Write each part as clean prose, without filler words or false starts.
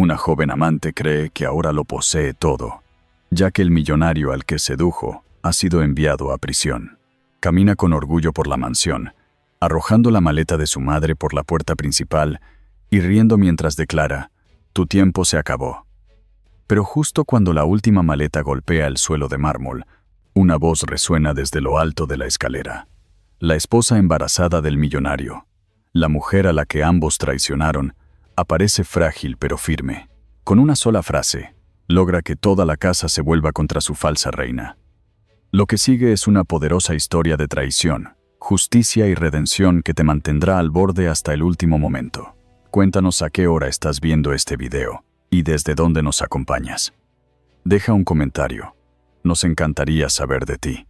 Una joven amante cree que ahora lo posee todo, ya que el millonario al que sedujo ha sido enviado a prisión. Camina con orgullo por la mansión, arrojando la maleta de su madre por la puerta principal y riendo mientras declara: «Tu tiempo se acabó». Pero justo cuando la última maleta golpea el suelo de mármol, una voz resuena desde lo alto de la escalera. La esposa embarazada del millonario, la mujer a la que ambos traicionaron, aparece frágil pero firme. Con una sola frase, logra que toda la casa se vuelva contra su falsa reina. Lo que sigue es una poderosa historia de traición, justicia y redención que te mantendrá al borde hasta el último momento. Cuéntanos a qué hora estás viendo este video y desde dónde nos acompañas. Deja un comentario. Nos encantaría saber de ti.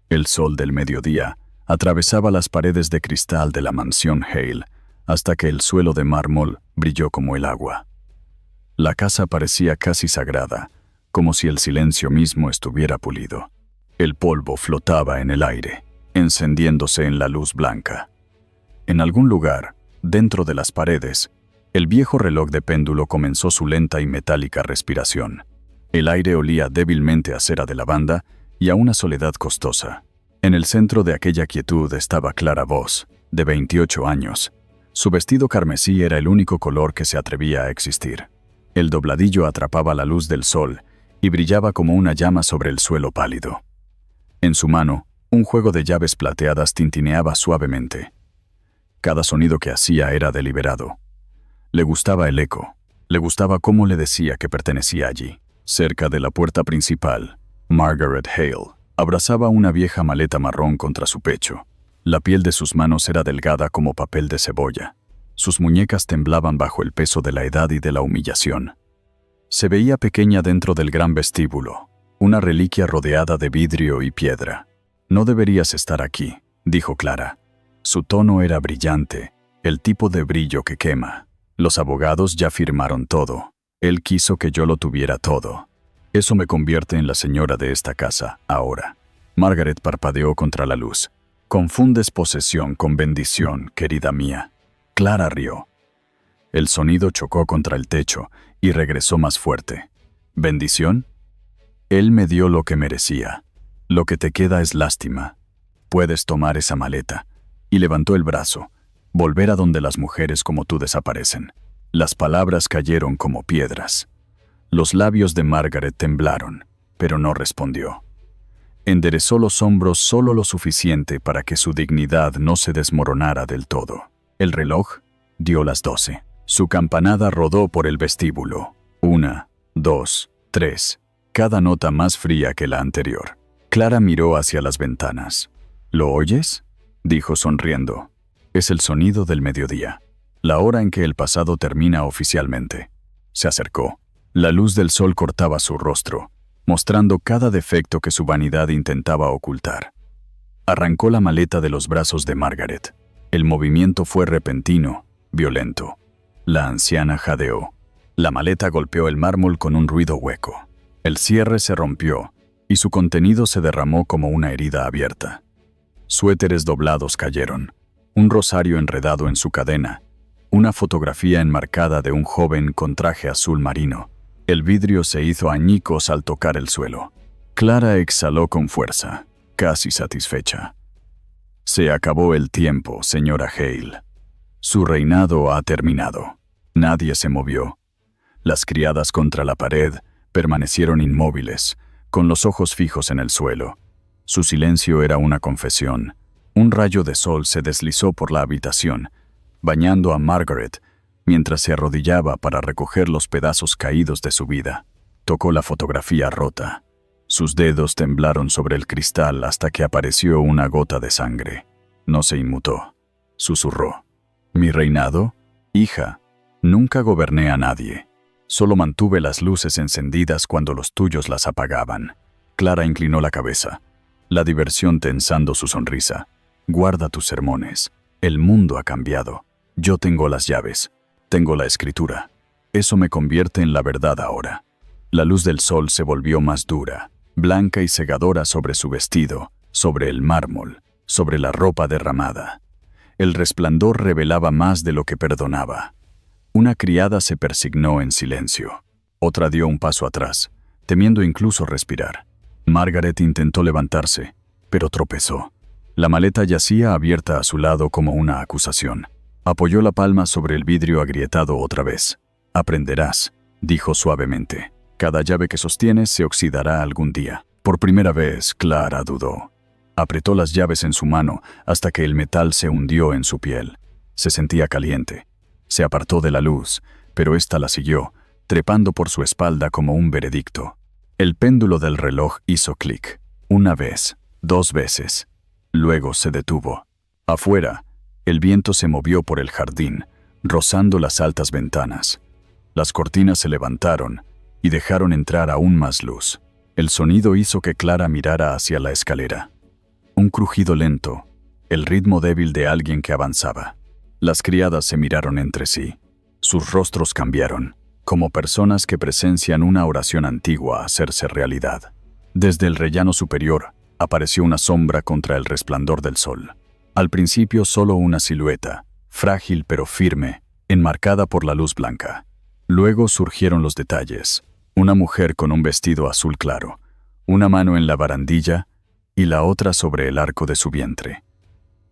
El sol del mediodía atravesaba las paredes de cristal de la mansión Hale hasta que el suelo de mármol brilló como el agua. La casa parecía casi sagrada, como si el silencio mismo estuviera pulido. El polvo flotaba en el aire, encendiéndose en la luz blanca. En algún lugar, dentro de las paredes, el viejo reloj de péndulo comenzó su lenta y metálica respiración. El aire olía débilmente a cera de lavanda y a una soledad costosa. En el centro de aquella quietud estaba Clara Voss, de 28 años. Su vestido carmesí era el único color que se atrevía a existir. El dobladillo atrapaba la luz del sol y brillaba como una llama sobre el suelo pálido. En su mano, un juego de llaves plateadas tintineaba suavemente. Cada sonido que hacía era deliberado. Le gustaba el eco, le gustaba cómo le decía que pertenecía allí. Cerca de la puerta principal, Margaret Hale abrazaba una vieja maleta marrón contra su pecho. La piel de sus manos era delgada como papel de cebolla. Sus muñecas temblaban bajo el peso de la edad y de la humillación. Se veía pequeña dentro del gran vestíbulo, una reliquia rodeada de vidrio y piedra. «No deberías estar aquí», dijo Clara. Su tono era brillante, el tipo de brillo que quema. Los abogados ya firmaron todo. Él quiso que yo lo tuviera todo. Eso me convierte en la señora de esta casa, ahora. Margaret parpadeó contra la luz. «Confundes posesión con bendición, querida mía». Clara rió. El sonido chocó contra el techo y regresó más fuerte. «¿Bendición? Él me dio lo que merecía. Lo que te queda es lástima. Puedes tomar esa maleta». Y levantó el brazo. «Volver a donde las mujeres como tú desaparecen». Las palabras cayeron como piedras. Los labios de Margaret temblaron, pero no respondió. Enderezó los hombros solo lo suficiente para que su dignidad no se desmoronara del todo. El reloj dio las 12. Su campanada rodó por el vestíbulo. 1, 2, 3. Cada nota más fría que la anterior. Clara miró hacia las ventanas. «¿Lo oyes?», dijo sonriendo. «Es el sonido del mediodía. La hora en que el pasado termina oficialmente». Se acercó. La luz del sol cortaba su rostro, mostrando cada defecto que su vanidad intentaba ocultar. Arrancó la maleta de los brazos de Margaret. El movimiento fue repentino, violento. La anciana jadeó. La maleta golpeó el mármol con un ruido hueco. El cierre se rompió y su contenido se derramó como una herida abierta. Suéteres doblados cayeron, un rosario enredado en su cadena, una fotografía enmarcada de un joven con traje azul marino. El vidrio se hizo añicos al tocar el suelo. Clara exhaló con fuerza, casi satisfecha. «Se acabó el tiempo, señora Hale. Su reinado ha terminado». Nadie se movió. Las criadas contra la pared permanecieron inmóviles, con los ojos fijos en el suelo. Su silencio era una confesión. Un rayo de sol se deslizó por la habitación, bañando a Margaret, mientras se arrodillaba para recoger los pedazos caídos de su vida. Tocó la fotografía rota. Sus dedos temblaron sobre el cristal hasta que apareció una gota de sangre. No se inmutó. Susurró. «¿Mi reinado? Hija, nunca goberné a nadie. Solo mantuve las luces encendidas cuando los tuyos las apagaban». Clara inclinó la cabeza, la diversión tensando su sonrisa. «Guarda tus sermones. El mundo ha cambiado. Yo tengo las llaves. Tengo la escritura. Eso me convierte en la verdad ahora». La luz del sol se volvió más dura, blanca y cegadora sobre su vestido, sobre el mármol, sobre la ropa derramada. El resplandor revelaba más de lo que perdonaba. Una criada se persignó en silencio. Otra dio un paso atrás, temiendo incluso respirar. Margaret intentó levantarse, pero tropezó. La maleta yacía abierta a su lado como una acusación. Apoyó la palma sobre el vidrio agrietado otra vez. «Aprenderás», dijo suavemente. «Cada llave que sostienes se oxidará algún día». Por primera vez, Clara dudó. Apretó las llaves en su mano hasta que el metal se hundió en su piel. Se sentía caliente. Se apartó de la luz, pero ésta la siguió, trepando por su espalda como un veredicto. El péndulo del reloj hizo clic. Una vez, 2 veces. Luego se detuvo. Afuera, el viento se movió por el jardín, rozando las altas ventanas. Las cortinas se levantaron y dejaron entrar aún más luz. El sonido hizo que Clara mirara hacia la escalera. Un crujido lento, el ritmo débil de alguien que avanzaba. Las criadas se miraron entre sí. Sus rostros cambiaron, como personas que presencian una oración antigua hacerse realidad. Desde el rellano superior apareció una sombra contra el resplandor del sol. Al principio solo una silueta, frágil pero firme, enmarcada por la luz blanca. Luego surgieron los detalles. Una mujer con un vestido azul claro, una mano en la barandilla y la otra sobre el arco de su vientre.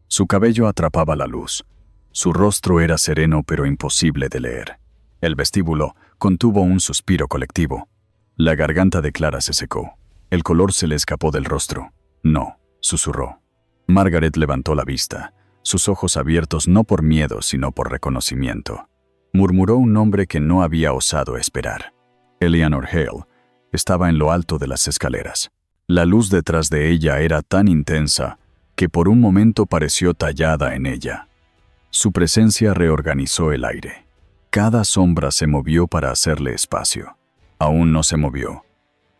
Su cabello atrapaba la luz. Su rostro era sereno pero imposible de leer. El vestíbulo contuvo un suspiro colectivo. La garganta de Clara se secó. El color se le escapó del rostro. «No», susurró. Margaret levantó la vista, sus ojos abiertos no por miedo sino por reconocimiento. Murmuró un nombre que no había osado esperar. Eleanor Hale estaba en lo alto de las escaleras. La luz detrás de ella era tan intensa que por un momento pareció tallada en ella. Su presencia reorganizó el aire. Cada sombra se movió para hacerle espacio. Aún no se movió.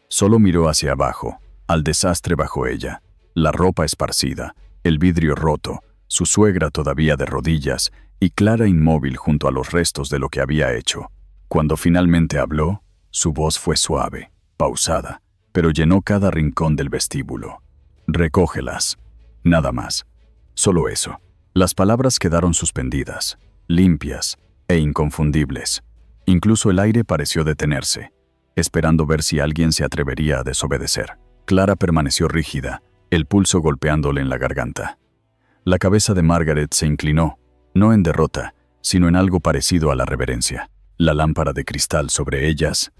Solo miró hacia abajo, al desastre bajo ella, la ropa esparcida, el vidrio roto, su suegra todavía de rodillas y Clara inmóvil junto a los restos de lo que había hecho. Cuando finalmente habló, su voz fue suave, pausada, pero llenó cada rincón del vestíbulo. «Recógelas». Nada más. Solo eso. Las palabras quedaron suspendidas, limpias e inconfundibles. Incluso el aire pareció detenerse, esperando ver si alguien se atrevería a desobedecer. Clara permaneció rígida, el pulso golpeándole en la garganta. La cabeza de Margaret se inclinó, no en derrota, sino en algo parecido a la reverencia. La lámpara de cristal sobre ellas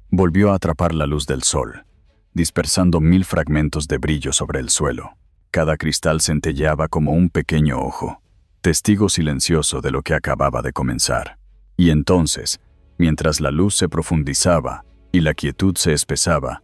volvió a atrapar la luz del sol, dispersando 1000 fragmentos de brillo sobre el suelo. Cada cristal centelleaba como un pequeño ojo, testigo silencioso de lo que acababa de comenzar. Y entonces, mientras la luz se profundizaba y la quietud se espesaba,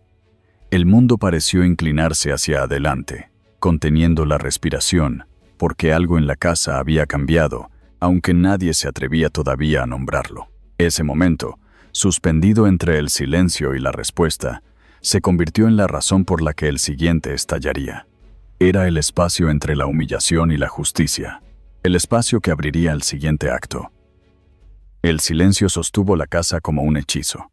el mundo pareció inclinarse hacia adelante, conteniendo la respiración, porque algo en la casa había cambiado, aunque nadie se atrevía todavía a nombrarlo. Ese momento, suspendido entre el silencio y la respuesta, se convirtió en la razón por la que el siguiente estallaría. Era el espacio entre la humillación y la justicia, el espacio que abriría el siguiente acto. El silencio sostuvo la casa como un hechizo.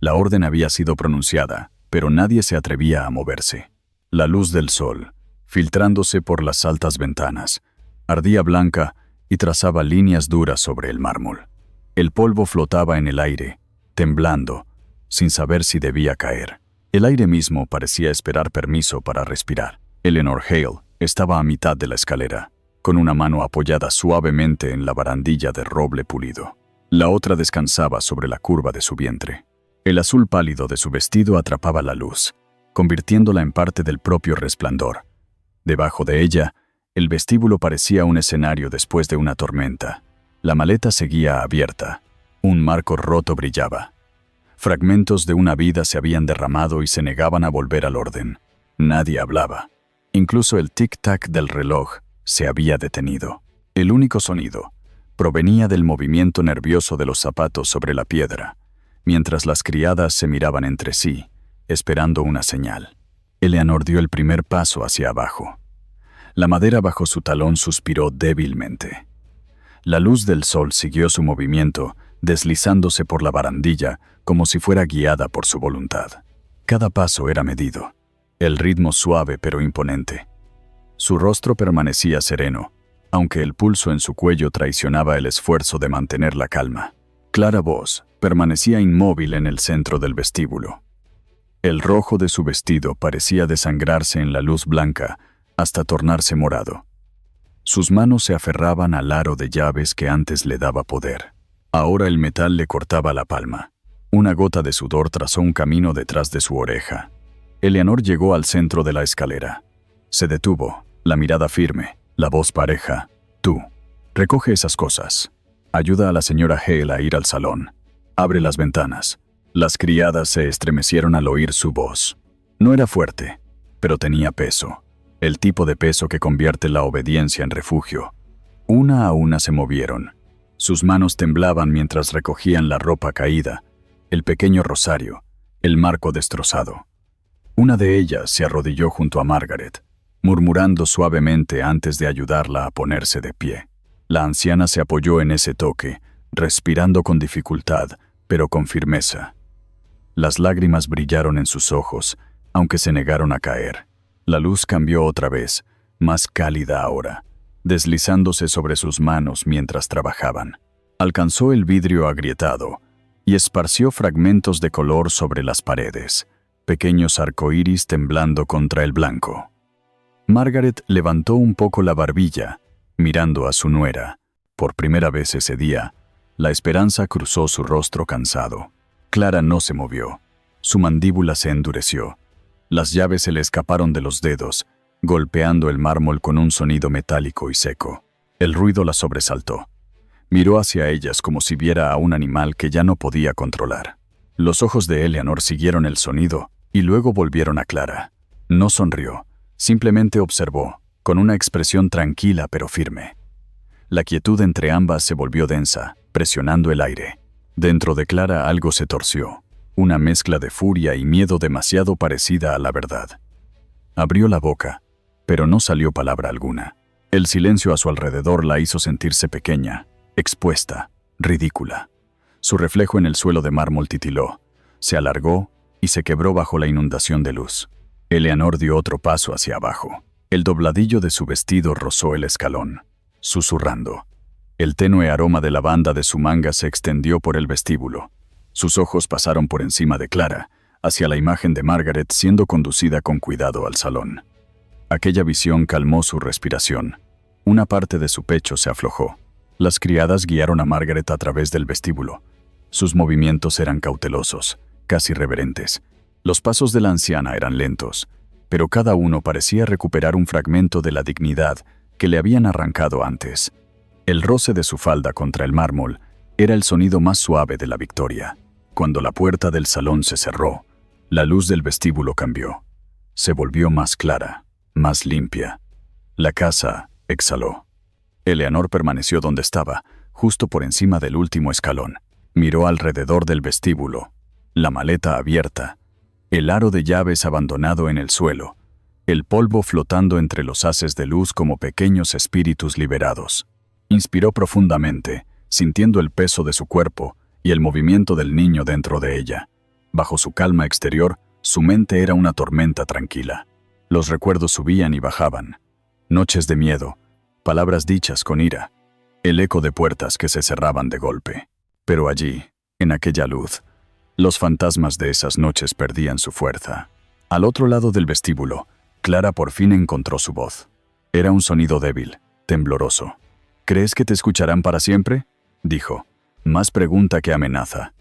La orden había sido pronunciada, pero nadie se atrevía a moverse. La luz del sol, filtrándose por las altas ventanas, ardía blanca y trazaba líneas duras sobre el mármol. El polvo flotaba en el aire, temblando, sin saber si debía caer. El aire mismo parecía esperar permiso para respirar. Eleanor Hale estaba a mitad de la escalera, con una mano apoyada suavemente en la barandilla de roble pulido. La otra descansaba sobre la curva de su vientre. El azul pálido de su vestido atrapaba la luz, convirtiéndola en parte del propio resplandor. Debajo de ella, el vestíbulo parecía un escenario después de una tormenta. La maleta seguía abierta. Un marco roto brillaba. Fragmentos de una vida se habían derramado y se negaban a volver al orden. Nadie hablaba. Incluso el tic-tac del reloj se había detenido. El único sonido provenía del movimiento nervioso de los zapatos sobre la piedra, mientras las criadas se miraban entre sí, esperando una señal. Eleanor dio el primer paso hacia abajo. La madera bajo su talón suspiró débilmente. La luz del sol siguió su movimiento, deslizándose por la barandilla como si fuera guiada por su voluntad. Cada paso era medido, el ritmo suave pero imponente. Su rostro permanecía sereno, aunque el pulso en su cuello traicionaba el esfuerzo de mantener la calma. Clara Voss permanecía inmóvil en el centro del vestíbulo. El rojo de su vestido parecía desangrarse en la luz blanca hasta tornarse morado. Sus manos se aferraban al aro de llaves que antes le daba poder. Ahora el metal le cortaba la palma. Una gota de sudor trazó un camino detrás de su oreja. Eleanor llegó al centro de la escalera. Se detuvo, la mirada firme, la voz pareja. Tú, recoge esas cosas. Ayuda a la señora Hale a ir al salón. Abre las ventanas. Las criadas se estremecieron al oír su voz. No era fuerte, pero tenía peso. El tipo de peso que convierte la obediencia en refugio. Una a una se movieron. Sus manos temblaban mientras recogían la ropa caída, el pequeño rosario, el marco destrozado. Una de ellas se arrodilló junto a Margaret, murmurando suavemente antes de ayudarla a ponerse de pie. La anciana se apoyó en ese toque, respirando con dificultad, pero con firmeza. Las lágrimas brillaron en sus ojos, aunque se negaron a caer. La luz cambió otra vez, más cálida ahora, deslizándose sobre sus manos mientras trabajaban. Alcanzó el vidrio agrietado y esparció fragmentos de color sobre las paredes, pequeños arcoíris temblando contra el blanco. Margaret levantó un poco la barbilla, mirando a su nuera. Por primera vez ese día, la esperanza cruzó su rostro cansado. Clara no se movió. Su mandíbula se endureció. Las llaves se le escaparon de los dedos, golpeando el mármol con un sonido metálico y seco. El ruido la sobresaltó. Miró hacia ellas como si viera a un animal que ya no podía controlar. Los ojos de Eleanor siguieron el sonido y luego volvieron a Clara. No sonrió, simplemente observó, con una expresión tranquila pero firme. La quietud entre ambas se volvió densa, presionando el aire. Dentro de Clara algo se torció, una mezcla de furia y miedo demasiado parecida a la verdad. Abrió la boca, pero no salió palabra alguna. El silencio a su alrededor la hizo sentirse pequeña, expuesta, ridícula. Su reflejo en el suelo de mármol titiló, se alargó y se quebró bajo la inundación de luz. Eleanor dio otro paso hacia abajo. El dobladillo de su vestido rozó el escalón, susurrando. El tenue aroma de lavanda de su manga se extendió por el vestíbulo. Sus ojos pasaron por encima de Clara, hacia la imagen de Margaret siendo conducida con cuidado al salón. Aquella visión calmó su respiración. Una parte de su pecho se aflojó. Las criadas guiaron a Margaret a través del vestíbulo. Sus movimientos eran cautelosos, casi reverentes. Los pasos de la anciana eran lentos, pero cada uno parecía recuperar un fragmento de la dignidad que le habían arrancado antes. El roce de su falda contra el mármol era el sonido más suave de la victoria. Cuando la puerta del salón se cerró, la luz del vestíbulo cambió. Se volvió más clara, más limpia. La casa exhaló. Eleanor permaneció donde estaba, justo por encima del último escalón. Miró alrededor del vestíbulo, la maleta abierta, el aro de llaves abandonado en el suelo, el polvo flotando entre los haces de luz como pequeños espíritus liberados. Inspiró profundamente, sintiendo el peso de su cuerpo y el movimiento del niño dentro de ella. Bajo su calma exterior, su mente era una tormenta tranquila. Los recuerdos subían y bajaban. Noches de miedo, palabras dichas con ira, el eco de puertas que se cerraban de golpe. Pero allí, en aquella luz, los fantasmas de esas noches perdían su fuerza. Al otro lado del vestíbulo, Clara por fin encontró su voz. Era un sonido débil, tembloroso. ¿Crees que te escucharán para siempre?, dijo, más pregunta que amenaza.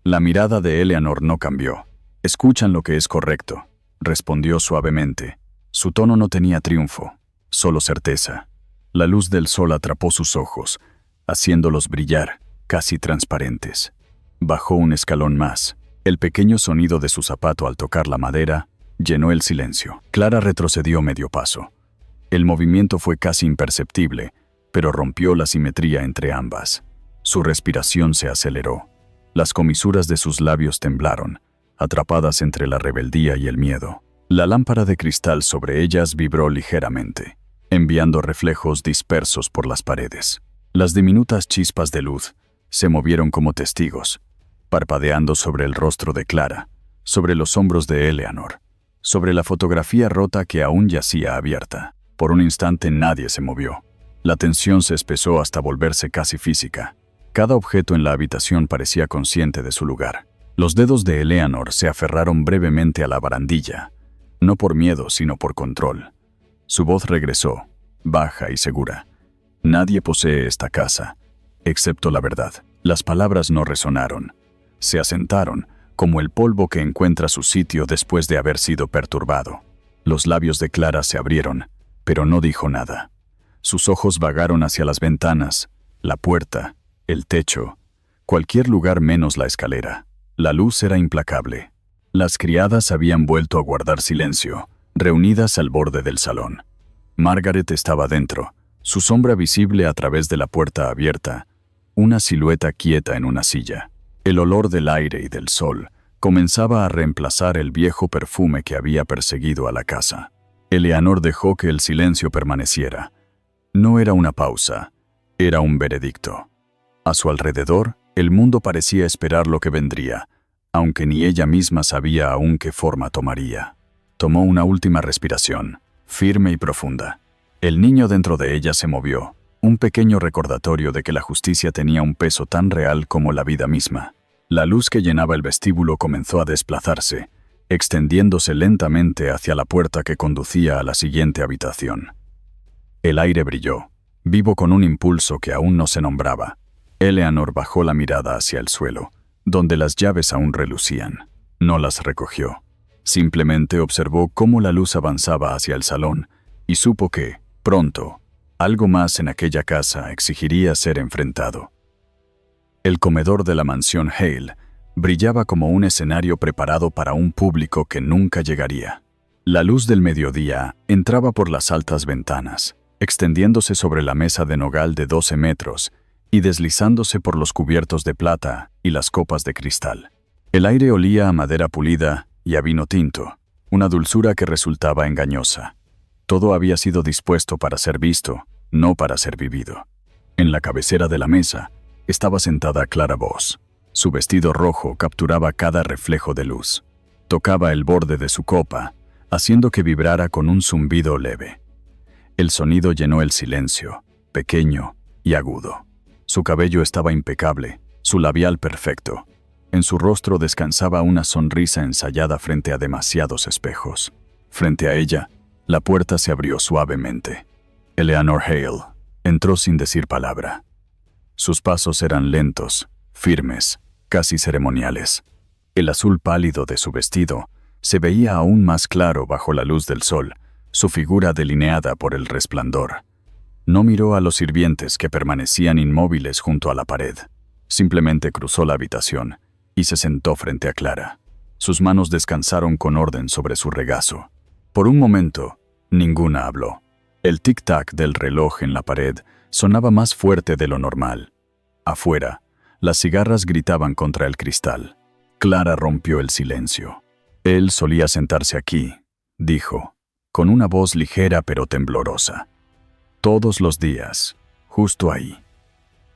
La mirada de Eleanor no cambió. Escuchan lo que es correcto, respondió suavemente. Su tono no tenía triunfo, solo certeza. La luz del sol atrapó sus ojos, haciéndolos brillar, casi transparentes. Bajó un escalón más. El pequeño sonido de su zapato al tocar la madera llenó el silencio. Clara retrocedió medio paso. El movimiento fue casi imperceptible, pero rompió la simetría entre ambas. Su respiración se aceleró. Las comisuras de sus labios temblaron, atrapadas entre la rebeldía y el miedo. La lámpara de cristal sobre ellas vibró ligeramente, enviando reflejos dispersos por las paredes. Las diminutas chispas de luz se movieron como testigos, parpadeando sobre el rostro de Clara, sobre los hombros de Eleanor, sobre la fotografía rota que aún yacía abierta. Por un instante nadie se movió. La tensión se espesó hasta volverse casi física. Cada objeto en la habitación parecía consciente de su lugar. Los dedos de Eleanor se aferraron brevemente a la barandilla, no por miedo, sino por control. Su voz regresó, baja y segura. Nadie posee esta casa, excepto la verdad. Las palabras no resonaron. Se asentaron, como el polvo que encuentra su sitio después de haber sido perturbado. Los labios de Clara se abrieron, pero no dijo nada. Sus ojos vagaron hacia las ventanas, la puerta, el techo, cualquier lugar menos la escalera. La luz era implacable. Las criadas habían vuelto a guardar silencio, reunidas al borde del salón. Margaret estaba dentro, su sombra visible a través de la puerta abierta, una silueta quieta en una silla. El olor del aire y del sol comenzaba a reemplazar el viejo perfume que había perseguido a la casa. Eleanor dejó que el silencio permaneciera. No era una pausa, era un veredicto. A su alrededor, el mundo parecía esperar lo que vendría, aunque ni ella misma sabía aún qué forma tomaría. Tomó una última respiración, firme y profunda. El niño dentro de ella se movió, un pequeño recordatorio de que la justicia tenía un peso tan real como la vida misma. La luz que llenaba el vestíbulo comenzó a desplazarse, extendiéndose lentamente hacia la puerta que conducía a la siguiente habitación. El aire brilló, vivo con un impulso que aún no se nombraba. Eleanor bajó la mirada hacia el suelo, donde las llaves aún relucían. No las recogió. Simplemente observó cómo la luz avanzaba hacia el salón y supo que, pronto, algo más en aquella casa exigiría ser enfrentado. El comedor de la mansión Hale brillaba como un escenario preparado para un público que nunca llegaría. La luz del mediodía entraba por las altas ventanas, extendiéndose sobre la mesa de nogal de 12 metros y deslizándose por los cubiertos de plata y las copas de cristal. El aire olía a madera pulida y a vino tinto, una dulzura que resultaba engañosa. Todo había sido dispuesto para ser visto, no para ser vivido. En la cabecera de la mesa estaba sentada Clara Boss. Su vestido rojo capturaba cada reflejo de luz. Tocaba el borde de su copa, haciendo que vibrara con un zumbido leve. El sonido llenó el silencio, pequeño y agudo. Su cabello estaba impecable, su labial perfecto. En su rostro descansaba una sonrisa ensayada frente a demasiados espejos. Frente a ella, la puerta se abrió suavemente. Eleanor Hale entró sin decir palabra. Sus pasos eran lentos, firmes, casi ceremoniales. El azul pálido de su vestido se veía aún más claro bajo la luz del sol, su figura delineada por el resplandor. No miró a los sirvientes que permanecían inmóviles junto a la pared. Simplemente cruzó la habitación y se sentó frente a Clara. Sus manos descansaron con orden sobre su regazo. Por un momento, ninguna habló. El tic-tac del reloj en la pared sonaba más fuerte de lo normal. Afuera, las cigarras gritaban contra el cristal. Clara rompió el silencio. Él solía sentarse aquí, dijo, con una voz ligera pero temblorosa. Todos los días, justo ahí.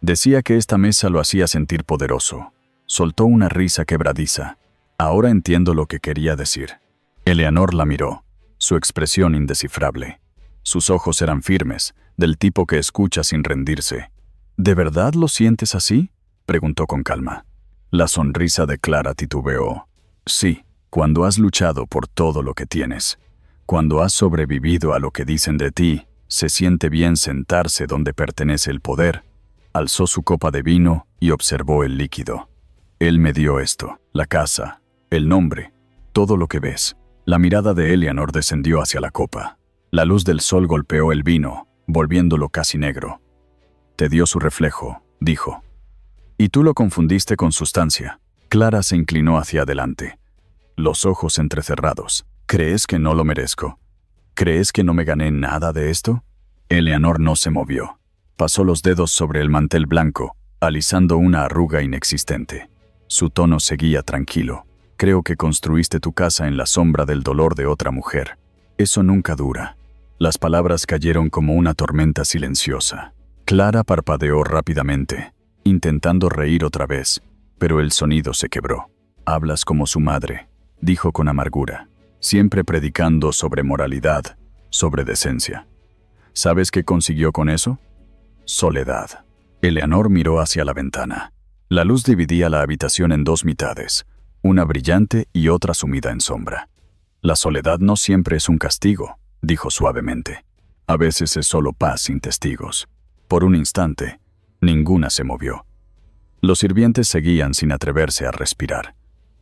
Decía que esta mesa lo hacía sentir poderoso. Soltó una risa quebradiza. Ahora entiendo lo que quería decir. Eleanor la miró, su expresión indescifrable. Sus ojos eran firmes, del tipo que escucha sin rendirse. ¿De verdad lo sientes así?, preguntó con calma. La sonrisa de Clara titubeó. Sí, cuando has luchado por todo lo que tienes. Cuando has sobrevivido a lo que dicen de ti, se siente bien sentarse donde pertenece el poder. Alzó su copa de vino y observó el líquido. Él me dio esto, la casa, el nombre, todo lo que ves. La mirada de Eleanor descendió hacia la copa. La luz del sol golpeó el vino, volviéndolo casi negro. Te dio su reflejo, dijo. Y tú lo confundiste con sustancia. Clara se inclinó hacia adelante, los ojos entrecerrados. ¿Crees que no lo merezco? ¿Crees que no me gané nada de esto? Eleanor no se movió. Pasó los dedos sobre el mantel blanco, alisando una arruga inexistente. Su tono seguía tranquilo. Creo que construiste tu casa en la sombra del dolor de otra mujer. Eso nunca dura. Las palabras cayeron como una tormenta silenciosa. Clara parpadeó rápidamente, intentando reír otra vez, pero el sonido se quebró. Hablas como su madre, dijo con amargura, siempre predicando sobre moralidad, sobre decencia. ¿Sabes qué consiguió con eso? Soledad. Eleanor miró hacia la ventana. La luz dividía la habitación en dos mitades, una brillante y otra sumida en sombra. La soledad no siempre es un castigo, dijo suavemente. A veces es solo paz sin testigos. Por un instante, ninguna se movió. Los sirvientes seguían sin atreverse a respirar.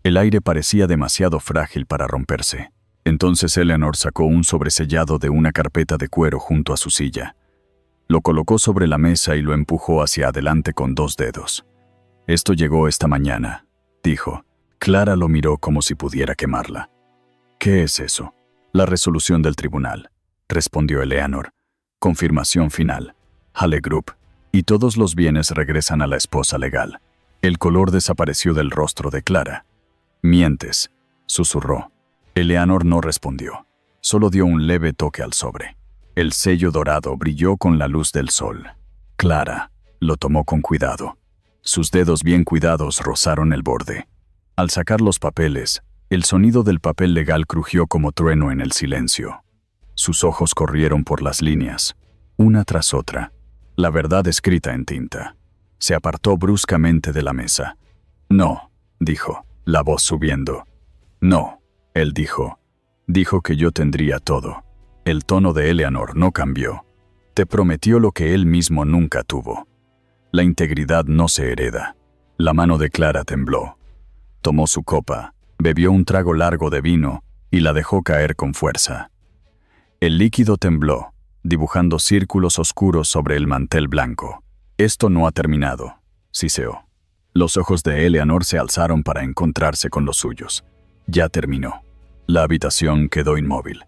El aire parecía demasiado frágil para romperse. Entonces Eleanor sacó un sobresellado de una carpeta de cuero junto a su silla. Lo colocó sobre la mesa y lo empujó hacia adelante con 2 dedos. «Esto llegó esta mañana», dijo. Clara lo miró como si pudiera quemarla. «¿Qué es eso?» «La resolución del tribunal», respondió Eleanor. «Confirmación final. Hale Group. Y todos los bienes regresan a la esposa legal». El color desapareció del rostro de Clara. «Mientes», susurró. Eleanor no respondió. Solo dio un leve toque al sobre. El sello dorado brilló con la luz del sol. Clara lo tomó con cuidado. Sus dedos bien cuidados rozaron el borde. Al sacar los papeles, el sonido del papel legal crujió como trueno en el silencio. Sus ojos corrieron por las líneas, una tras otra, la verdad escrita en tinta. Se apartó bruscamente de la mesa. «No», dijo, la voz subiendo. «No», él dijo. Dijo que yo tendría todo. El tono de Eleanor no cambió. Te prometió lo que él mismo nunca tuvo. La integridad no se hereda. La mano de Clara tembló. Tomó su copa, bebió un trago largo de vino y la dejó caer con fuerza. El líquido tembló, dibujando círculos oscuros sobre el mantel blanco. «Esto no ha terminado», siseó. Los ojos de Eleanor se alzaron para encontrarse con los suyos. Ya terminó. La habitación quedó inmóvil.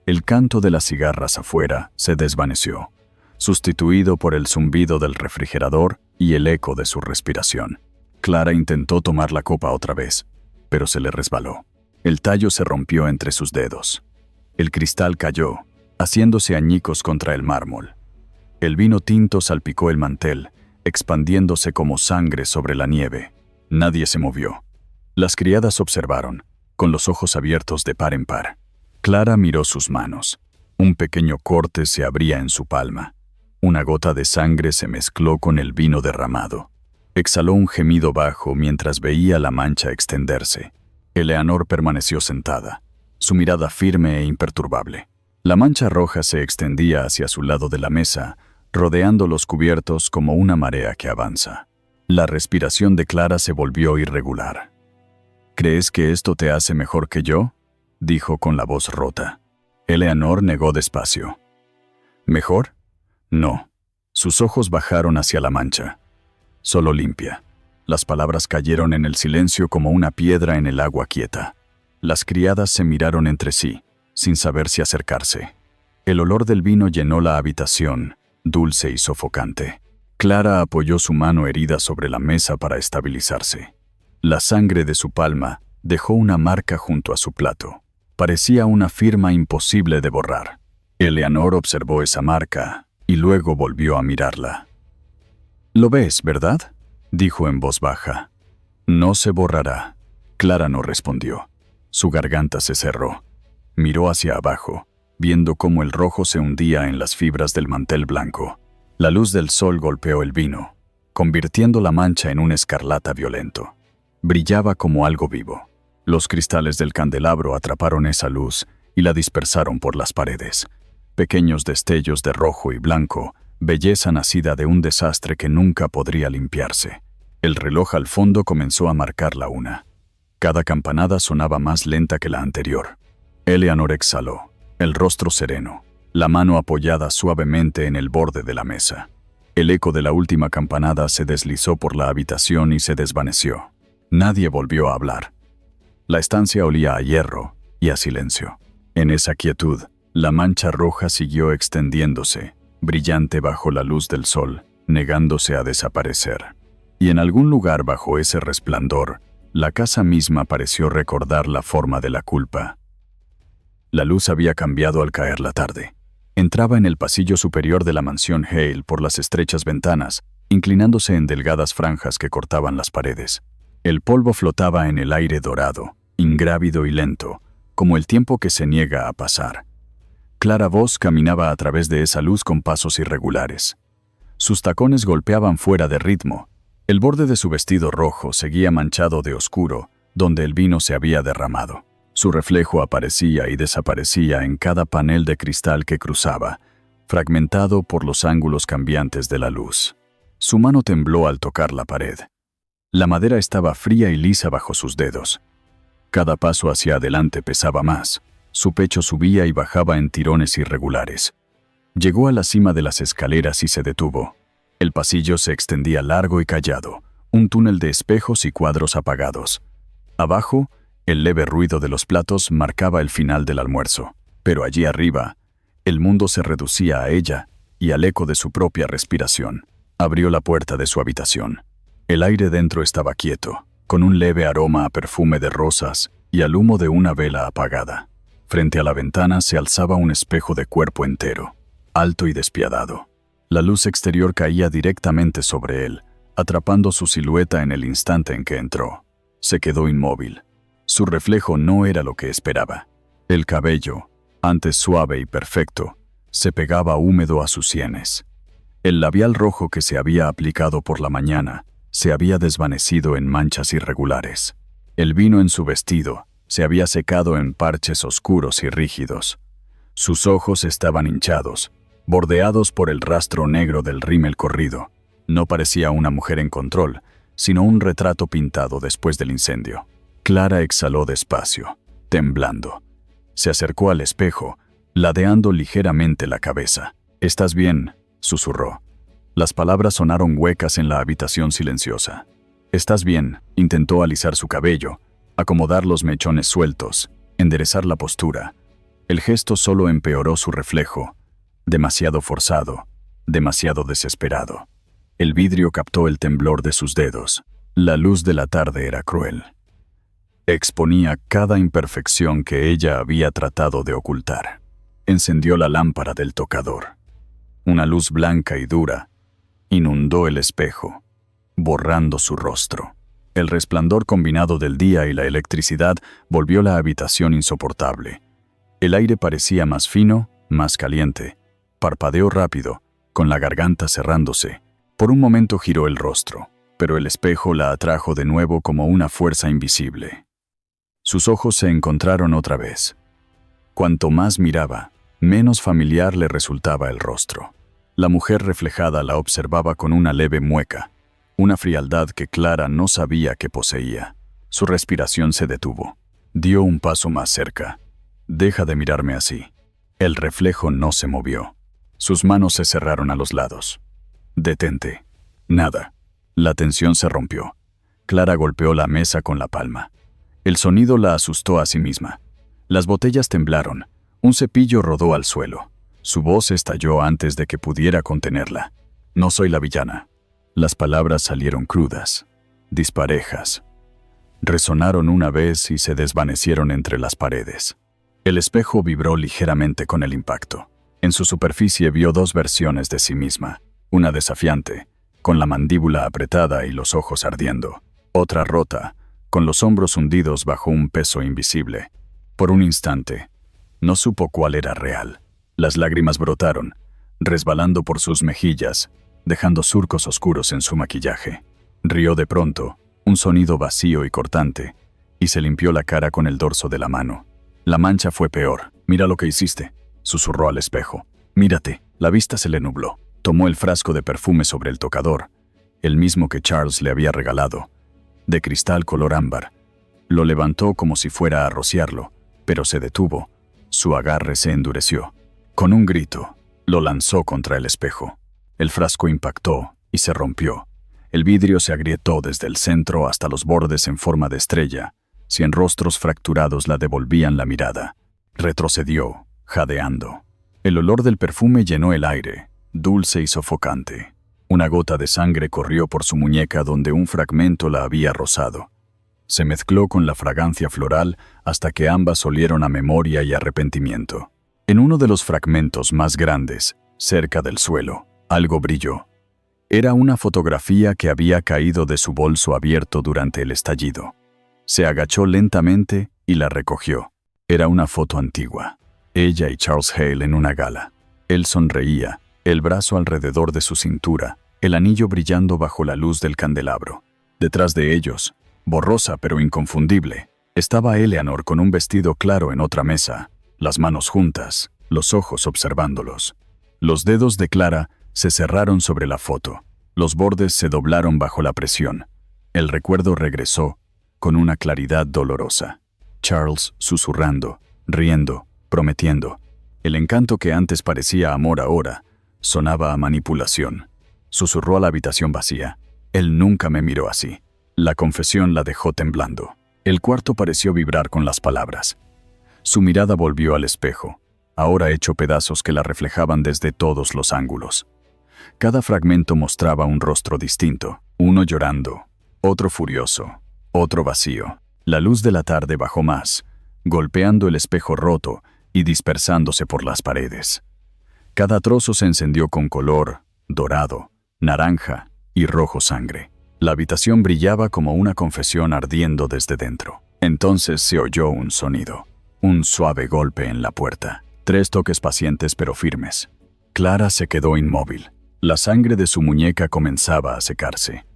El canto de las cigarras afuera se desvaneció, sustituido por el zumbido del refrigerador y el eco de su respiración. Clara intentó tomar la copa otra vez, pero se le resbaló. El tallo se rompió entre sus dedos. El cristal cayó, haciéndose añicos contra el mármol. El vino tinto salpicó el mantel, expandiéndose como sangre sobre la nieve. Nadie se movió. Las criadas observaron, con los ojos abiertos de par en par. Clara miró sus manos. Un pequeño corte se abría en su palma. Una gota de sangre se mezcló con el vino derramado. Exhaló un gemido bajo mientras veía la mancha extenderse. Eleanor permaneció sentada, su mirada firme e imperturbable. La mancha roja se extendía hacia su lado de la mesa, rodeando los cubiertos como una marea que avanza. La respiración de Clara se volvió irregular. «¿Crees que esto te hace mejor que yo?», dijo con la voz rota. Eleanor negó despacio. «¿Mejor? No». Sus ojos bajaron hacia la mancha. «Solo limpia». Las palabras cayeron en el silencio como una piedra en el agua quieta. Las criadas se miraron entre sí, sin saber si acercarse. El olor del vino llenó la habitación, dulce y sofocante. Clara apoyó su mano herida sobre la mesa para estabilizarse. La sangre de su palma dejó una marca junto a su plato. Parecía una firma imposible de borrar. Eleanor observó esa marca y luego volvió a mirarla. «¿Lo ves, verdad?», dijo en voz baja. «No se borrará». Clara no respondió. Su garganta se cerró. Miró hacia abajo, viendo cómo el rojo se hundía en las fibras del mantel blanco. La luz del sol golpeó el vino, convirtiendo la mancha en un escarlata violento. Brillaba como algo vivo. Los cristales del candelabro atraparon esa luz y la dispersaron por las paredes. Pequeños destellos de rojo y blanco, belleza nacida de un desastre que nunca podría limpiarse. El reloj al fondo comenzó a marcar la 1. Cada campanada sonaba más lenta que la anterior. Eleanor exhaló, el rostro sereno, la mano apoyada suavemente en el borde de la mesa. El eco de la última campanada se deslizó por la habitación y se desvaneció. Nadie volvió a hablar. La estancia olía a hierro y a silencio. En esa quietud, la mancha roja siguió extendiéndose, brillante bajo la luz del sol, negándose a desaparecer. Y en algún lugar bajo ese resplandor, la casa misma pareció recordar la forma de la culpa. La luz había cambiado al caer la tarde. Entraba en el pasillo superior de la mansión Hale por las estrechas ventanas, inclinándose en delgadas franjas que cortaban las paredes. El polvo flotaba en el aire dorado, ingrávido y lento, como el tiempo que se niega a pasar. Clara Voss caminaba a través de esa luz con pasos irregulares. Sus tacones golpeaban fuera de ritmo. El borde de su vestido rojo seguía manchado de oscuro, donde el vino se había derramado. Su reflejo aparecía y desaparecía en cada panel de cristal que cruzaba, fragmentado por los ángulos cambiantes de la luz. Su mano tembló al tocar la pared. La madera estaba fría y lisa bajo sus dedos. Cada paso hacia adelante pesaba más. Su pecho subía y bajaba en tirones irregulares. Llegó a la cima de las escaleras y se detuvo. El pasillo se extendía largo y callado, un túnel de espejos y cuadros apagados. Abajo, el leve ruido de los platos marcaba el final del almuerzo. Pero allí arriba, el mundo se reducía a ella y al eco de su propia respiración. Abrió la puerta de su habitación. El aire dentro estaba quieto, con un leve aroma a perfume de rosas y al humo de una vela apagada. Frente a la ventana se alzaba un espejo de cuerpo entero, alto y despiadado. La luz exterior caía directamente sobre él, atrapando su silueta en el instante en que entró. Se quedó inmóvil. Su reflejo no era lo que esperaba. El cabello, antes suave y perfecto, se pegaba húmedo a sus sienes. El labial rojo que se había aplicado por la mañana se había desvanecido en manchas irregulares. El vino en su vestido se había secado en parches oscuros y rígidos. Sus ojos estaban hinchados, bordeados por el rastro negro del rímel corrido. No parecía una mujer en control, sino un retrato pintado después del incendio. Clara exhaló despacio, temblando. Se acercó al espejo, ladeando ligeramente la cabeza. «¿Estás bien?», susurró. Las palabras sonaron huecas en la habitación silenciosa. «¿Estás bien?», intentó alisar su cabello, acomodar los mechones sueltos, enderezar la postura. El gesto solo empeoró su reflejo. Demasiado forzado, demasiado desesperado. El vidrio captó el temblor de sus dedos. La luz de la tarde era cruel. Exponía cada imperfección que ella había tratado de ocultar. Encendió la lámpara del tocador. Una luz blanca y dura inundó el espejo, borrando su rostro. El resplandor combinado del día y la electricidad volvió la habitación insoportable. El aire parecía más fino, más caliente. Parpadeó rápido, con la garganta cerrándose. Por un momento giró el rostro, pero el espejo la atrajo de nuevo como una fuerza invisible. Sus ojos se encontraron otra vez. Cuanto más miraba, menos familiar le resultaba el rostro. La mujer reflejada la observaba con una leve mueca, una frialdad que Clara no sabía que poseía. Su respiración se detuvo. Dio un paso más cerca. «Deja de mirarme así». El reflejo no se movió. Sus manos se cerraron a los lados. «Detente». Nada. La tensión se rompió. Clara golpeó la mesa con la palma. El sonido la asustó a sí misma. Las botellas temblaron. Un cepillo rodó al suelo. Su voz estalló antes de que pudiera contenerla. «No soy la villana». Las palabras salieron crudas, disparejas. Resonaron una vez y se desvanecieron entre las paredes. El espejo vibró ligeramente con el impacto. En su superficie vio dos versiones de sí misma. Una desafiante, con la mandíbula apretada y los ojos ardiendo. Otra rota, con los hombros hundidos bajo un peso invisible. Por un instante, no supo cuál era real. Las lágrimas brotaron, resbalando por sus mejillas, dejando surcos oscuros en su maquillaje. Rió de pronto, un sonido vacío y cortante, y se limpió la cara con el dorso de la mano. La mancha fue peor. «Mira lo que hiciste», susurró al espejo. «Mírate». La vista se le nubló. Tomó el frasco de perfume sobre el tocador, el mismo que Charles le había regalado, de cristal color ámbar. Lo levantó como si fuera a rociarlo, pero se detuvo. Su agarre se endureció. Con un grito, lo lanzó contra el espejo. El frasco impactó y se rompió. El vidrio se agrietó desde el centro hasta los bordes en forma de estrella. 100 rostros fracturados la devolvían la mirada. Retrocedió, jadeando. El olor del perfume llenó el aire, dulce y sofocante. Una gota de sangre corrió por su muñeca donde un fragmento la había rozado. Se mezcló con la fragancia floral hasta que ambas olieron a memoria y arrepentimiento. En uno de los fragmentos más grandes, cerca del suelo, algo brilló. Era una fotografía que había caído de su bolso abierto durante el estallido. Se agachó lentamente y la recogió. Era una foto antigua. Ella y Charles Hale en una gala. Él sonreía, el brazo alrededor de su cintura, el anillo brillando bajo la luz del candelabro. Detrás de ellos, borrosa pero inconfundible, estaba Eleanor con un vestido claro en otra mesa, las manos juntas, los ojos observándolos. Los dedos de Clara se cerraron sobre la foto. Los bordes se doblaron bajo la presión. El recuerdo regresó, con una claridad dolorosa. Charles susurrando, riendo, prometiendo. El encanto que antes parecía amor ahora, sonaba a manipulación. Susurró a la habitación vacía. Él nunca me miró así. La confesión la dejó temblando. El cuarto pareció vibrar con las palabras. Su mirada volvió al espejo, ahora hecho pedazos que la reflejaban desde todos los ángulos. Cada fragmento mostraba un rostro distinto, uno llorando, otro furioso, otro vacío. La luz de la tarde bajó más, golpeando el espejo roto y dispersándose por las paredes. Cada trozo se encendió con color dorado, naranja y rojo sangre. La habitación brillaba como una confesión ardiendo desde dentro. Entonces se oyó un sonido, un suave golpe en la puerta. 3 toques pacientes pero firmes. Clara se quedó inmóvil. La sangre de su muñeca comenzaba a secarse.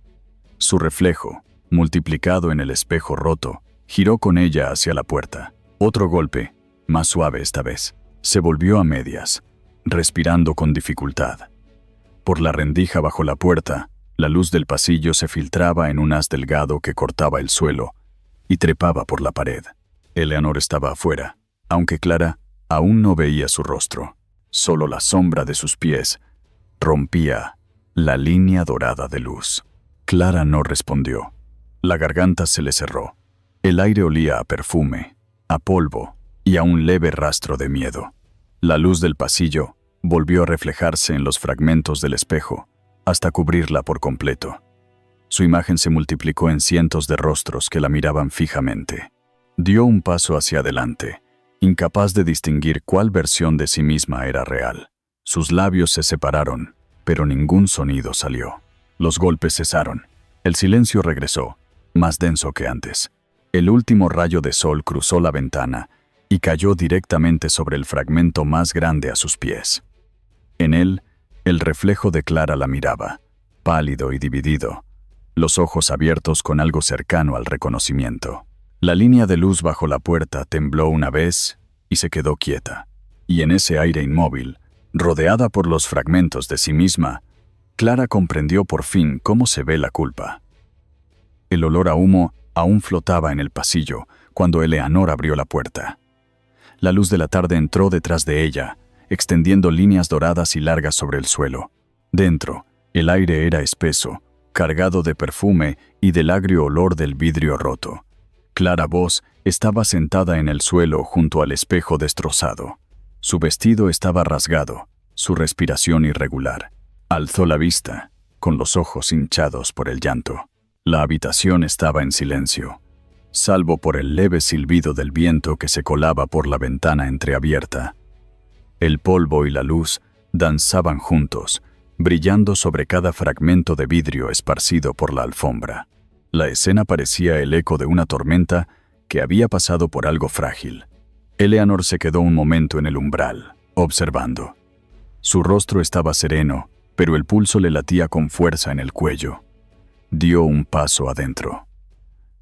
Su reflejo, multiplicado en el espejo roto, giró con ella hacia la puerta. Otro golpe, más suave esta vez. Se volvió a medias, respirando con dificultad. Por la rendija bajo la puerta, la luz del pasillo se filtraba en un haz delgado que cortaba el suelo y trepaba por la pared. Eleanor estaba afuera, aunque Clara aún no veía su rostro. Solo la sombra de sus pies rompía la línea dorada de luz. Clara no respondió. La garganta se le cerró. El aire olía a perfume, a polvo y a un leve rastro de miedo. La luz del pasillo volvió a reflejarse en los fragmentos del espejo, hasta cubrirla por completo. Su imagen se multiplicó en cientos de rostros que la miraban fijamente. Dio un paso hacia adelante, incapaz de distinguir cuál versión de sí misma era real. Sus labios se separaron, pero ningún sonido salió. Los golpes cesaron. El silencio regresó, más denso que antes. El último rayo de sol cruzó la ventana y cayó directamente sobre el fragmento más grande a sus pies. En él, el reflejo de Clara la miraba, pálido y dividido, los ojos abiertos con algo cercano al reconocimiento. La línea de luz bajo la puerta tembló una vez y se quedó quieta. Y en ese aire inmóvil, rodeada por los fragmentos de sí misma, Clara comprendió por fin cómo se ve la culpa. El olor a humo aún flotaba en el pasillo cuando Eleanor abrió la puerta. La luz de la tarde entró detrás de ella, extendiendo líneas doradas y largas sobre el suelo. Dentro, el aire era espeso, cargado de perfume y del agrio olor del vidrio roto. Clara Voss estaba sentada en el suelo junto al espejo destrozado. Su vestido estaba rasgado, su respiración irregular. Alzó la vista, con los ojos hinchados por el llanto. La habitación estaba en silencio, salvo por el leve silbido del viento que se colaba por la ventana entreabierta. El polvo y la luz danzaban juntos, brillando sobre cada fragmento de vidrio esparcido por la alfombra. La escena parecía el eco de una tormenta que había pasado por algo frágil. Eleanor se quedó un momento en el umbral, observando. Su rostro estaba sereno, pero el pulso le latía con fuerza en el cuello. Dio un paso adentro.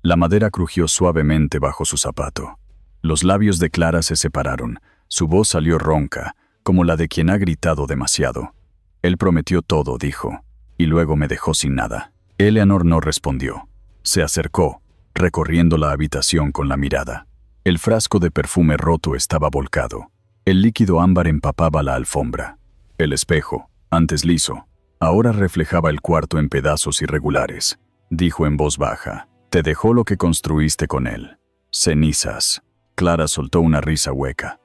La madera crujió suavemente bajo su zapato. Los labios de Clara se separaron. Su voz salió ronca, como la de quien ha gritado demasiado. Él prometió todo, dijo, y luego me dejó sin nada. Eleanor no respondió. Se acercó, recorriendo la habitación con la mirada. El frasco de perfume roto estaba volcado. El líquido ámbar empapaba la alfombra. El espejo, antes liso, ahora reflejaba el cuarto en pedazos irregulares. Dijo en voz baja, «Te dejó lo que construiste con él. Cenizas». Clara soltó una risa hueca.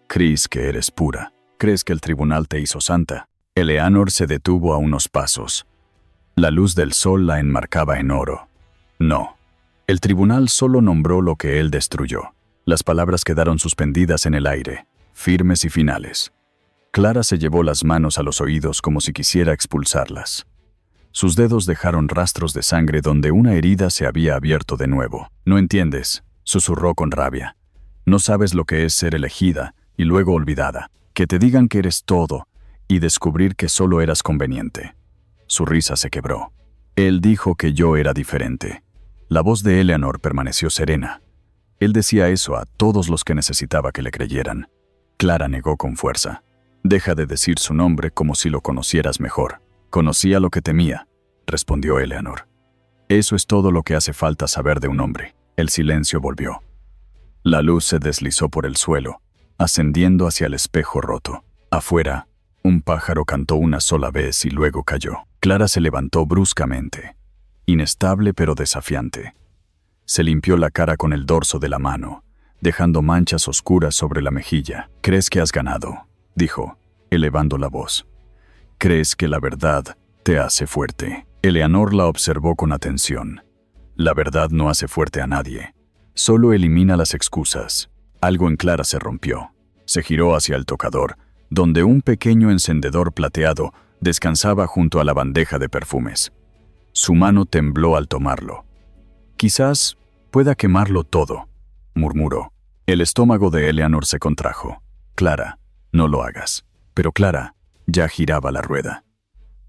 «Crees que eres pura. ¿Crees que el tribunal te hizo santa?» Eleanor se detuvo a unos pasos. La luz del sol la enmarcaba en oro. No. El tribunal solo nombró lo que él destruyó. Las palabras quedaron suspendidas en el aire, firmes y finales. Clara se llevó las manos a los oídos como si quisiera expulsarlas. Sus dedos dejaron rastros de sangre donde una herida se había abierto de nuevo. «No entiendes», susurró con rabia. «No sabes lo que es ser elegida y luego olvidada. Que te digan que eres todo y descubrir que solo eras conveniente. Su risa se quebró. Él dijo que yo era diferente. La voz de Eleanor permaneció serena. Él decía eso a todos los que necesitaba que le creyeran. Clara negó con fuerza. Deja de decir su nombre como si lo conocieras mejor. Conocía lo que temía, respondió Eleanor. Eso es todo lo que hace falta saber de un hombre. El silencio volvió. La luz se deslizó por el suelo, ascendiendo hacia el espejo roto. Afuera, un pájaro cantó una sola vez y luego cayó. Clara se levantó bruscamente, inestable pero desafiante. Se limpió la cara con el dorso de la mano, dejando manchas oscuras sobre la mejilla. «¿Crees que has ganado?», dijo, elevando la voz. «¿Crees que la verdad te hace fuerte?». Eleanor la observó con atención. La verdad no hace fuerte a nadie. Solo elimina las excusas. Algo en Clara se rompió. Se giró hacia el tocador, donde un pequeño encendedor plateado descansaba junto a la bandeja de perfumes. Su mano tembló al tomarlo. «Quizás pueda quemarlo todo», murmuró. El estómago de Eleanor se contrajo. «Clara, no lo hagas». Pero Clara ya giraba la rueda.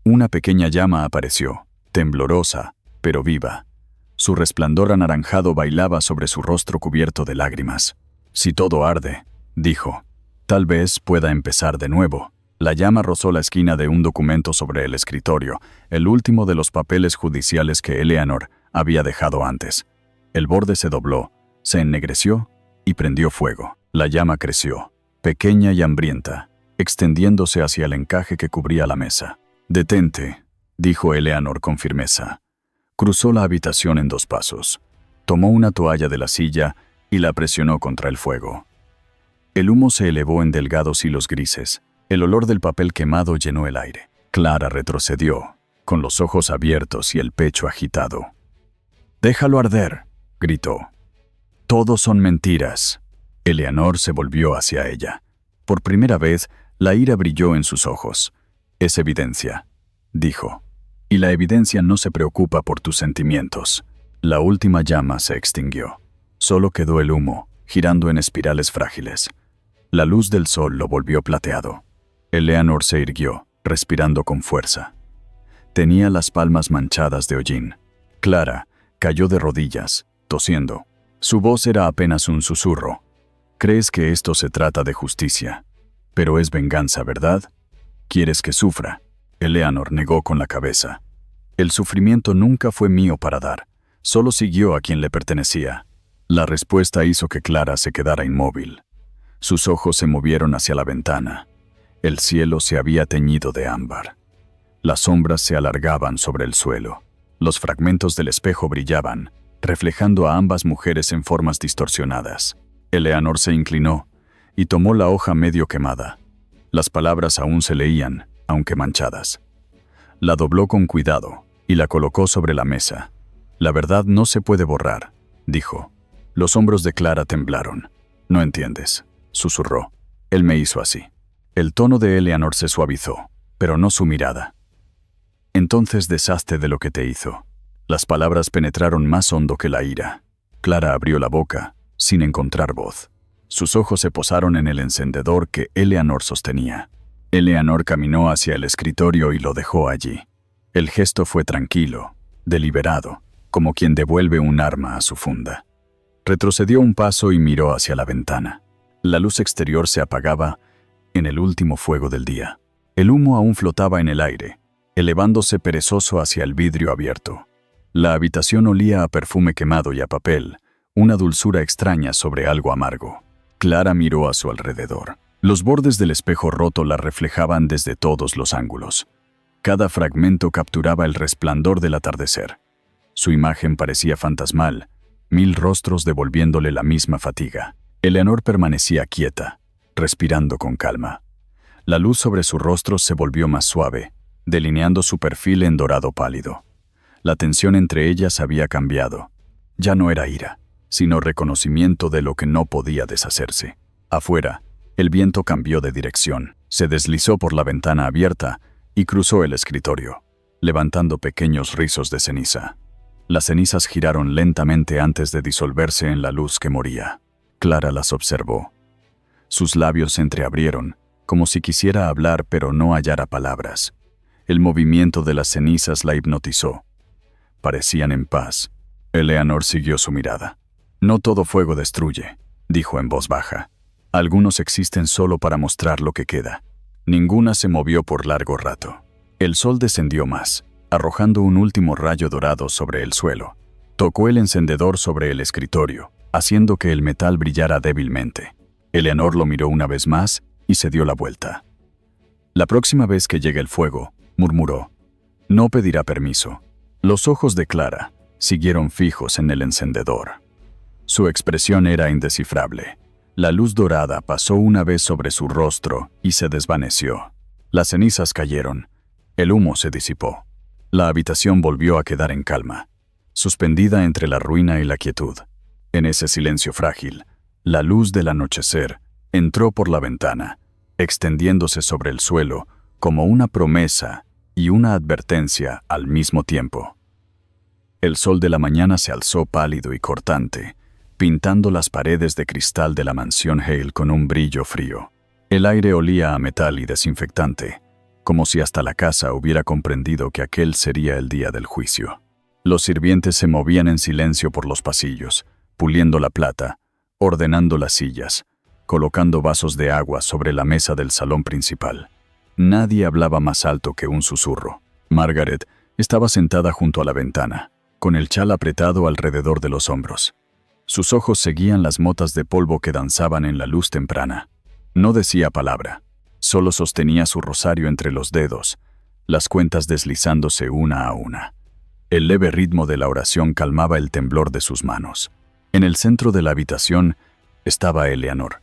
Una pequeña llama apareció, temblorosa, pero viva. Su resplandor anaranjado bailaba sobre su rostro cubierto de lágrimas. «Si todo arde», dijo, «tal vez pueda empezar de nuevo». La llama rozó la esquina de un documento sobre el escritorio, el último de los papeles judiciales que Eleanor había dejado antes. El borde se dobló, se ennegreció y prendió fuego. La llama creció, pequeña y hambrienta, extendiéndose hacia el encaje que cubría la mesa. «Detente», dijo Eleanor con firmeza. Cruzó la habitación en 2 pasos. Tomó una toalla de la silla y la presionó contra el fuego. El humo se elevó en delgados hilos grises. El olor del papel quemado llenó el aire. Clara retrocedió, con los ojos abiertos y el pecho agitado. «Déjalo arder», gritó. «Todo son mentiras». Eleanor se volvió hacia ella. Por primera vez, la ira brilló en sus ojos. «Es evidencia», dijo. «Y la evidencia no se preocupa por tus sentimientos». La última llama se extinguió. Solo quedó el humo, girando en espirales frágiles. La luz del sol lo volvió plateado. Eleanor se irguió, respirando con fuerza. Tenía las palmas manchadas de hollín. Clara cayó de rodillas, tosiendo. Su voz era apenas un susurro. «Crees que esto se trata de justicia, pero es venganza, ¿verdad? ¿Quieres que sufra?». Eleanor negó con la cabeza. «El sufrimiento nunca fue mío para dar, solo siguió a quien le pertenecía». La respuesta hizo que Clara se quedara inmóvil. Sus ojos se movieron hacia la ventana. El cielo se había teñido de ámbar. Las sombras se alargaban sobre el suelo. Los fragmentos del espejo brillaban, reflejando a ambas mujeres en formas distorsionadas. Eleanor se inclinó y tomó la hoja medio quemada. Las palabras aún se leían, aunque manchadas. La dobló con cuidado y la colocó sobre la mesa. «La verdad no se puede borrar», dijo. Los hombros de Clara temblaron. «No entiendes», susurró. «Él me hizo así». El tono de Eleanor se suavizó, pero no su mirada. «Entonces deshazte de lo que te hizo». Las palabras penetraron más hondo que la ira. Clara abrió la boca, sin encontrar voz. Sus ojos se posaron en el encendedor que Eleanor sostenía. Eleanor caminó hacia el escritorio y lo dejó allí. El gesto fue tranquilo, deliberado, como quien devuelve un arma a su funda. Retrocedió un paso y miró hacia la ventana. La luz exterior se apagaba en el último fuego del día. El humo aún flotaba en el aire, elevándose perezoso hacia el vidrio abierto. La habitación olía a perfume quemado y a papel, una dulzura extraña sobre algo amargo. Clara miró a su alrededor. Los bordes del espejo roto la reflejaban desde todos los ángulos. Cada fragmento capturaba el resplandor del atardecer. Su imagen parecía fantasmal, 1000 rostros devolviéndole la misma fatiga. Eleanor permanecía quieta, respirando con calma. La luz sobre su rostro se volvió más suave, delineando su perfil en dorado pálido. La tensión entre ellas había cambiado. Ya no era ira, sino reconocimiento de lo que no podía deshacerse. Afuera, el viento cambió de dirección, se deslizó por la ventana abierta y cruzó el escritorio, levantando pequeños rizos de ceniza. Las cenizas giraron lentamente antes de disolverse en la luz que moría. Clara las observó. Sus labios se entreabrieron como si quisiera hablar pero no hallara palabras. El movimiento de las cenizas la hipnotizó. Parecían en paz. Eleanor siguió su mirada. «No todo fuego destruye», dijo en voz baja. «Algunos existen solo para mostrar lo que queda». Ninguna se movió por largo rato. El sol descendió más, arrojando un último rayo dorado sobre el suelo. Tocó el encendedor sobre el escritorio, haciendo que el metal brillara débilmente. Eleanor lo miró una vez más y se dio la vuelta. «La próxima vez que llegue el fuego», murmuró, «no pedirá permiso». Los ojos de Clara siguieron fijos en el encendedor. Su expresión era indescifrable. La luz dorada pasó una vez sobre su rostro y se desvaneció. Las cenizas cayeron. El humo se disipó. La habitación volvió a quedar en calma, suspendida entre la ruina y la quietud. En ese silencio frágil, la luz del anochecer entró por la ventana, extendiéndose sobre el suelo como una promesa y una advertencia al mismo tiempo. El sol de la mañana se alzó pálido y cortante, pintando las paredes de cristal de la mansión Hale con un brillo frío. El aire olía a metal y desinfectante, como si hasta la casa hubiera comprendido que aquel sería el día del juicio. Los sirvientes se movían en silencio por los pasillos, puliendo la plata, ordenando las sillas, colocando vasos de agua sobre la mesa del salón principal. Nadie hablaba más alto que un susurro. Margaret estaba sentada junto a la ventana, con el chal apretado alrededor de los hombros. Sus ojos seguían las motas de polvo que danzaban en la luz temprana. No decía palabra, solo sostenía su rosario entre los dedos, las cuentas deslizándose una a una. El leve ritmo de la oración calmaba el temblor de sus manos. En el centro de la habitación estaba Eleanor.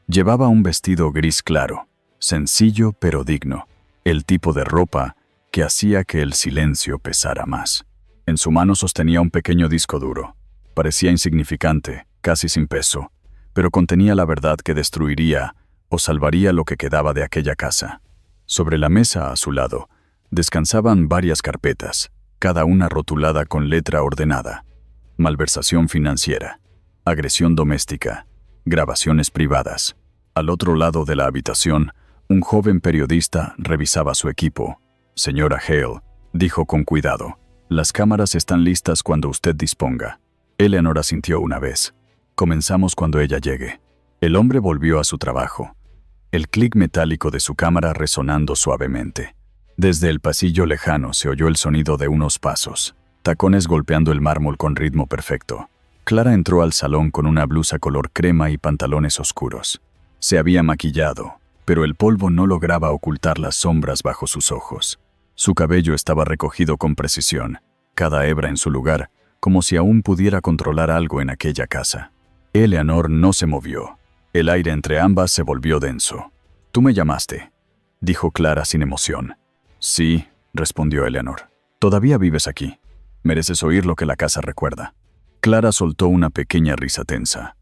Llevaba un vestido gris claro, sencillo pero digno, el tipo de ropa que hacía que el silencio pesara más. En su mano sostenía un pequeño disco duro. Parecía insignificante, casi sin peso, pero contenía la verdad que destruiría o salvaría lo que quedaba de aquella casa. Sobre la mesa a su lado descansaban varias carpetas, cada una rotulada con letra ordenada: malversación financiera, agresión doméstica, grabaciones privadas. Al otro lado de la habitación, un joven periodista revisaba su equipo. «Señora Hale», dijo con cuidado, «las cámaras están listas cuando usted disponga». Eleanor asintió una vez. «Comenzamos cuando ella llegue». El hombre volvió a su trabajo, el clic metálico de su cámara resonando suavemente. Desde el pasillo lejano se oyó el sonido de unos pasos, tacones golpeando el mármol con ritmo perfecto. Clara entró al salón con una blusa color crema y pantalones oscuros. Se había maquillado, pero el polvo no lograba ocultar las sombras bajo sus ojos. Su cabello estaba recogido con precisión, cada hebra en su lugar, como si aún pudiera controlar algo en aquella casa. Eleanor no se movió. El aire entre ambas se volvió denso. «¿Tú me llamaste?», dijo Clara sin emoción. «Sí», respondió Eleanor. «Todavía vives aquí. Mereces oír lo que la casa recuerda». Clara soltó una pequeña risa tensa.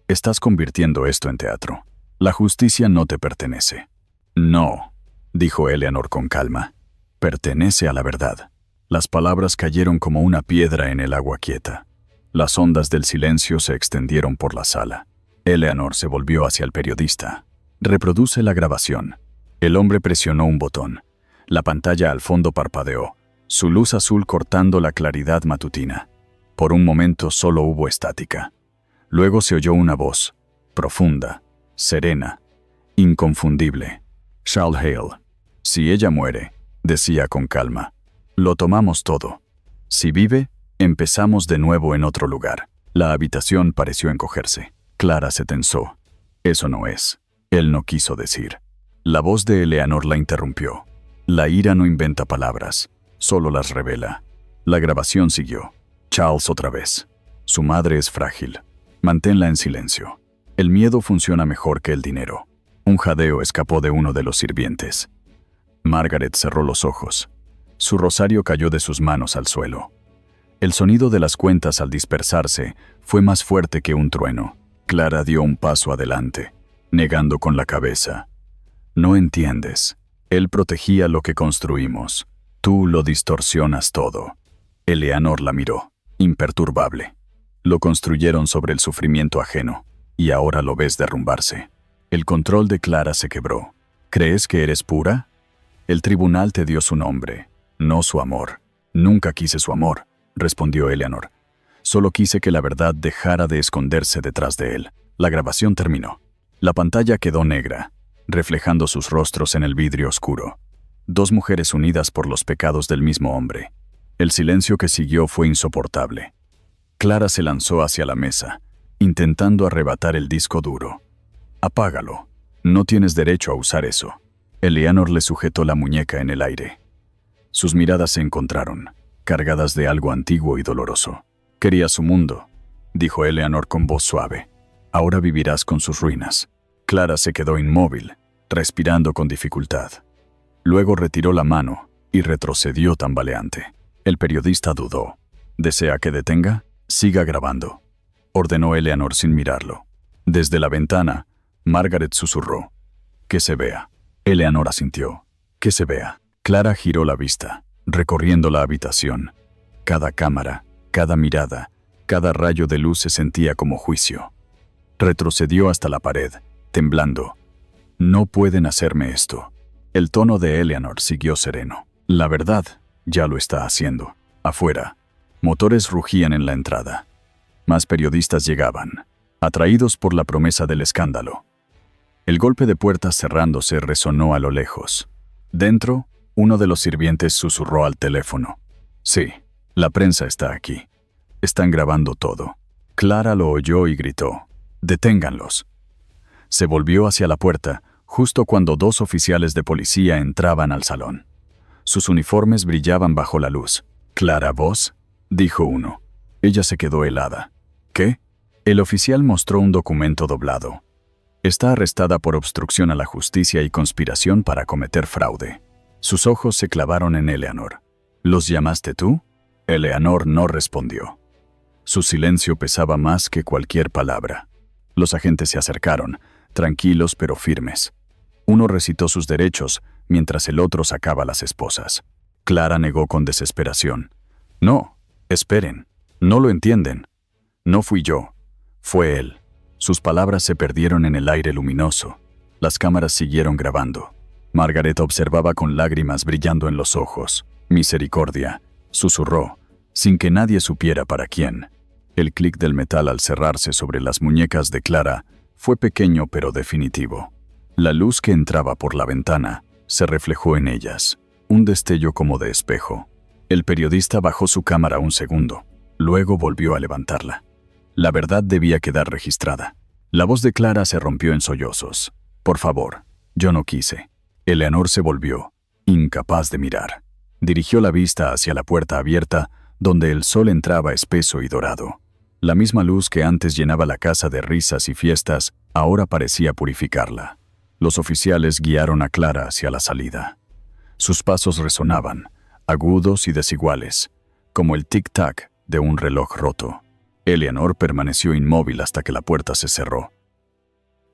«Estás convirtiendo esto en teatro. La justicia no te pertenece». «No», dijo Eleanor con calma. «Pertenece a la verdad». Las palabras cayeron como una piedra en el agua quieta. Las ondas del silencio se extendieron por la sala. Eleanor se volvió hacia el periodista. «Reproduce la grabación». El hombre presionó un botón. La pantalla al fondo parpadeó, su luz azul cortando la claridad matutina. Por un momento solo hubo estática. Luego se oyó una voz, profunda, serena, inconfundible. «Charles Hale. Si ella muere», decía con calma, «lo tomamos todo. Si vive, empezamos de nuevo en otro lugar». La habitación pareció encogerse. Clara se tensó. «Eso no es». Él no quiso decir. La voz de Eleanor la interrumpió. «La ira no inventa palabras, solo las revela». La grabación siguió. «Charles otra vez. Su madre es frágil. Manténla en silencio. El miedo funciona mejor que el dinero». Un jadeo escapó de uno de los sirvientes. Margaret cerró los ojos. Su rosario cayó de sus manos al suelo. El sonido de las cuentas al dispersarse fue más fuerte que un trueno. Clara dio un paso adelante, negando con la cabeza. «No entiendes. Él protegía lo que construimos. Tú lo distorsionas todo». Eleanor la miró, imperturbable. «Lo construyeron sobre el sufrimiento ajeno, y ahora lo ves derrumbarse». El control de Clara se quebró. ¿Crees que eres pura? El tribunal te dio su nombre, no su amor. Nunca quise su amor, respondió Eleanor. Solo quise que la verdad dejara de esconderse detrás de él. La grabación terminó. La pantalla quedó negra, reflejando sus rostros en el vidrio oscuro. Dos mujeres unidas por los pecados del mismo hombre. El silencio que siguió fue insoportable. Clara se lanzó hacia la mesa, intentando arrebatar el disco duro. «Apágalo. No tienes derecho a usar eso». Eleanor le sujetó la muñeca en el aire. Sus miradas se encontraron, cargadas de algo antiguo y doloroso. «Quería su mundo», dijo Eleanor con voz suave. «Ahora vivirás con sus ruinas». Clara se quedó inmóvil, respirando con dificultad. Luego retiró la mano y retrocedió tambaleante. El periodista dudó. «¿Desea que detenga? Siga grabando», ordenó Eleanor sin mirarlo. Desde la ventana, Margaret susurró. «Que se vea». Eleanor asintió. «Que se vea». Clara giró la vista, recorriendo la habitación. Cada cámara, cada mirada, cada rayo de luz se sentía como juicio. Retrocedió hasta la pared, temblando. «No pueden hacerme esto». El tono de Eleanor siguió sereno. «La verdad, ya lo está haciendo». Afuera, motores rugían en la entrada. Más periodistas llegaban, atraídos por la promesa del escándalo. El golpe de puertas cerrándose resonó a lo lejos. Dentro, uno de los sirvientes susurró al teléfono. «Sí, la prensa está aquí. Están grabando todo». Clara lo oyó y gritó. «Deténganlos». Se volvió hacia la puerta, justo cuando dos oficiales de policía entraban al salón. Sus uniformes brillaban bajo la luz. «¿Clara Voss?», dijo uno. Ella se quedó helada. «¿Qué?». El oficial mostró un documento doblado. «Está arrestada por obstrucción a la justicia y conspiración para cometer fraude». Sus ojos se clavaron en Eleanor. «¿Los llamaste tú?». Eleanor no respondió. Su silencio pesaba más que cualquier palabra. Los agentes se acercaron, tranquilos pero firmes. Uno recitó sus derechos, mientras el otro sacaba las esposas. Clara negó con desesperación. «No, esperen, no lo entienden. No fui yo, fue él». Sus palabras se perdieron en el aire luminoso. Las cámaras siguieron grabando. Margaret observaba con lágrimas brillando en los ojos. «Misericordia», susurró, sin que nadie supiera para quién. El clic del metal al cerrarse sobre las muñecas de Clara fue pequeño pero definitivo. La luz que entraba por la ventana se reflejó en ellas, un destello como de espejo. El periodista bajó su cámara un segundo, luego volvió a levantarla. La verdad debía quedar registrada. La voz de Clara se rompió en sollozos. «Por favor, yo no quise». Eleanor se volvió, incapaz de mirar. Dirigió la vista hacia la puerta abierta, donde el sol entraba espeso y dorado. La misma luz que antes llenaba la casa de risas y fiestas, ahora parecía purificarla. Los oficiales guiaron a Clara hacia la salida. Sus pasos resonaban, agudos y desiguales, como el tic-tac de un reloj roto. Eleanor permaneció inmóvil hasta que la puerta se cerró.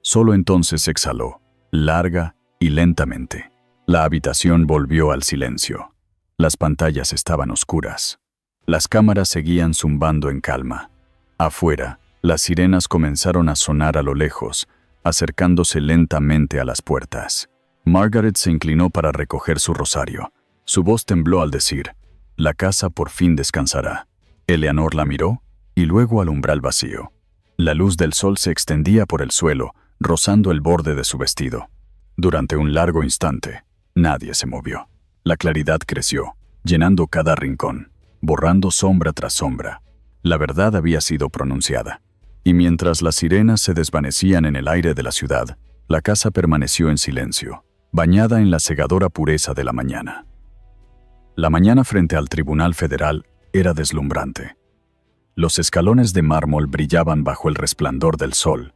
Solo entonces exhaló, larga y lentamente. La habitación volvió al silencio. Las pantallas estaban oscuras. Las cámaras seguían zumbando en calma. Afuera, las sirenas comenzaron a sonar a lo lejos, acercándose lentamente a las puertas. Margaret se inclinó para recoger su rosario. Su voz tembló al decir, «La casa por fin descansará». Eleanor la miró y luego al umbral vacío. La luz del sol se extendía por el suelo, rozando el borde de su vestido. Durante un largo instante, nadie se movió. La claridad creció, llenando cada rincón, borrando sombra tras sombra. La verdad había sido pronunciada. Y mientras las sirenas se desvanecían en el aire de la ciudad, la casa permaneció en silencio, bañada en la cegadora pureza de la mañana. La mañana frente al Tribunal Federal era deslumbrante. Los escalones de mármol brillaban bajo el resplandor del sol,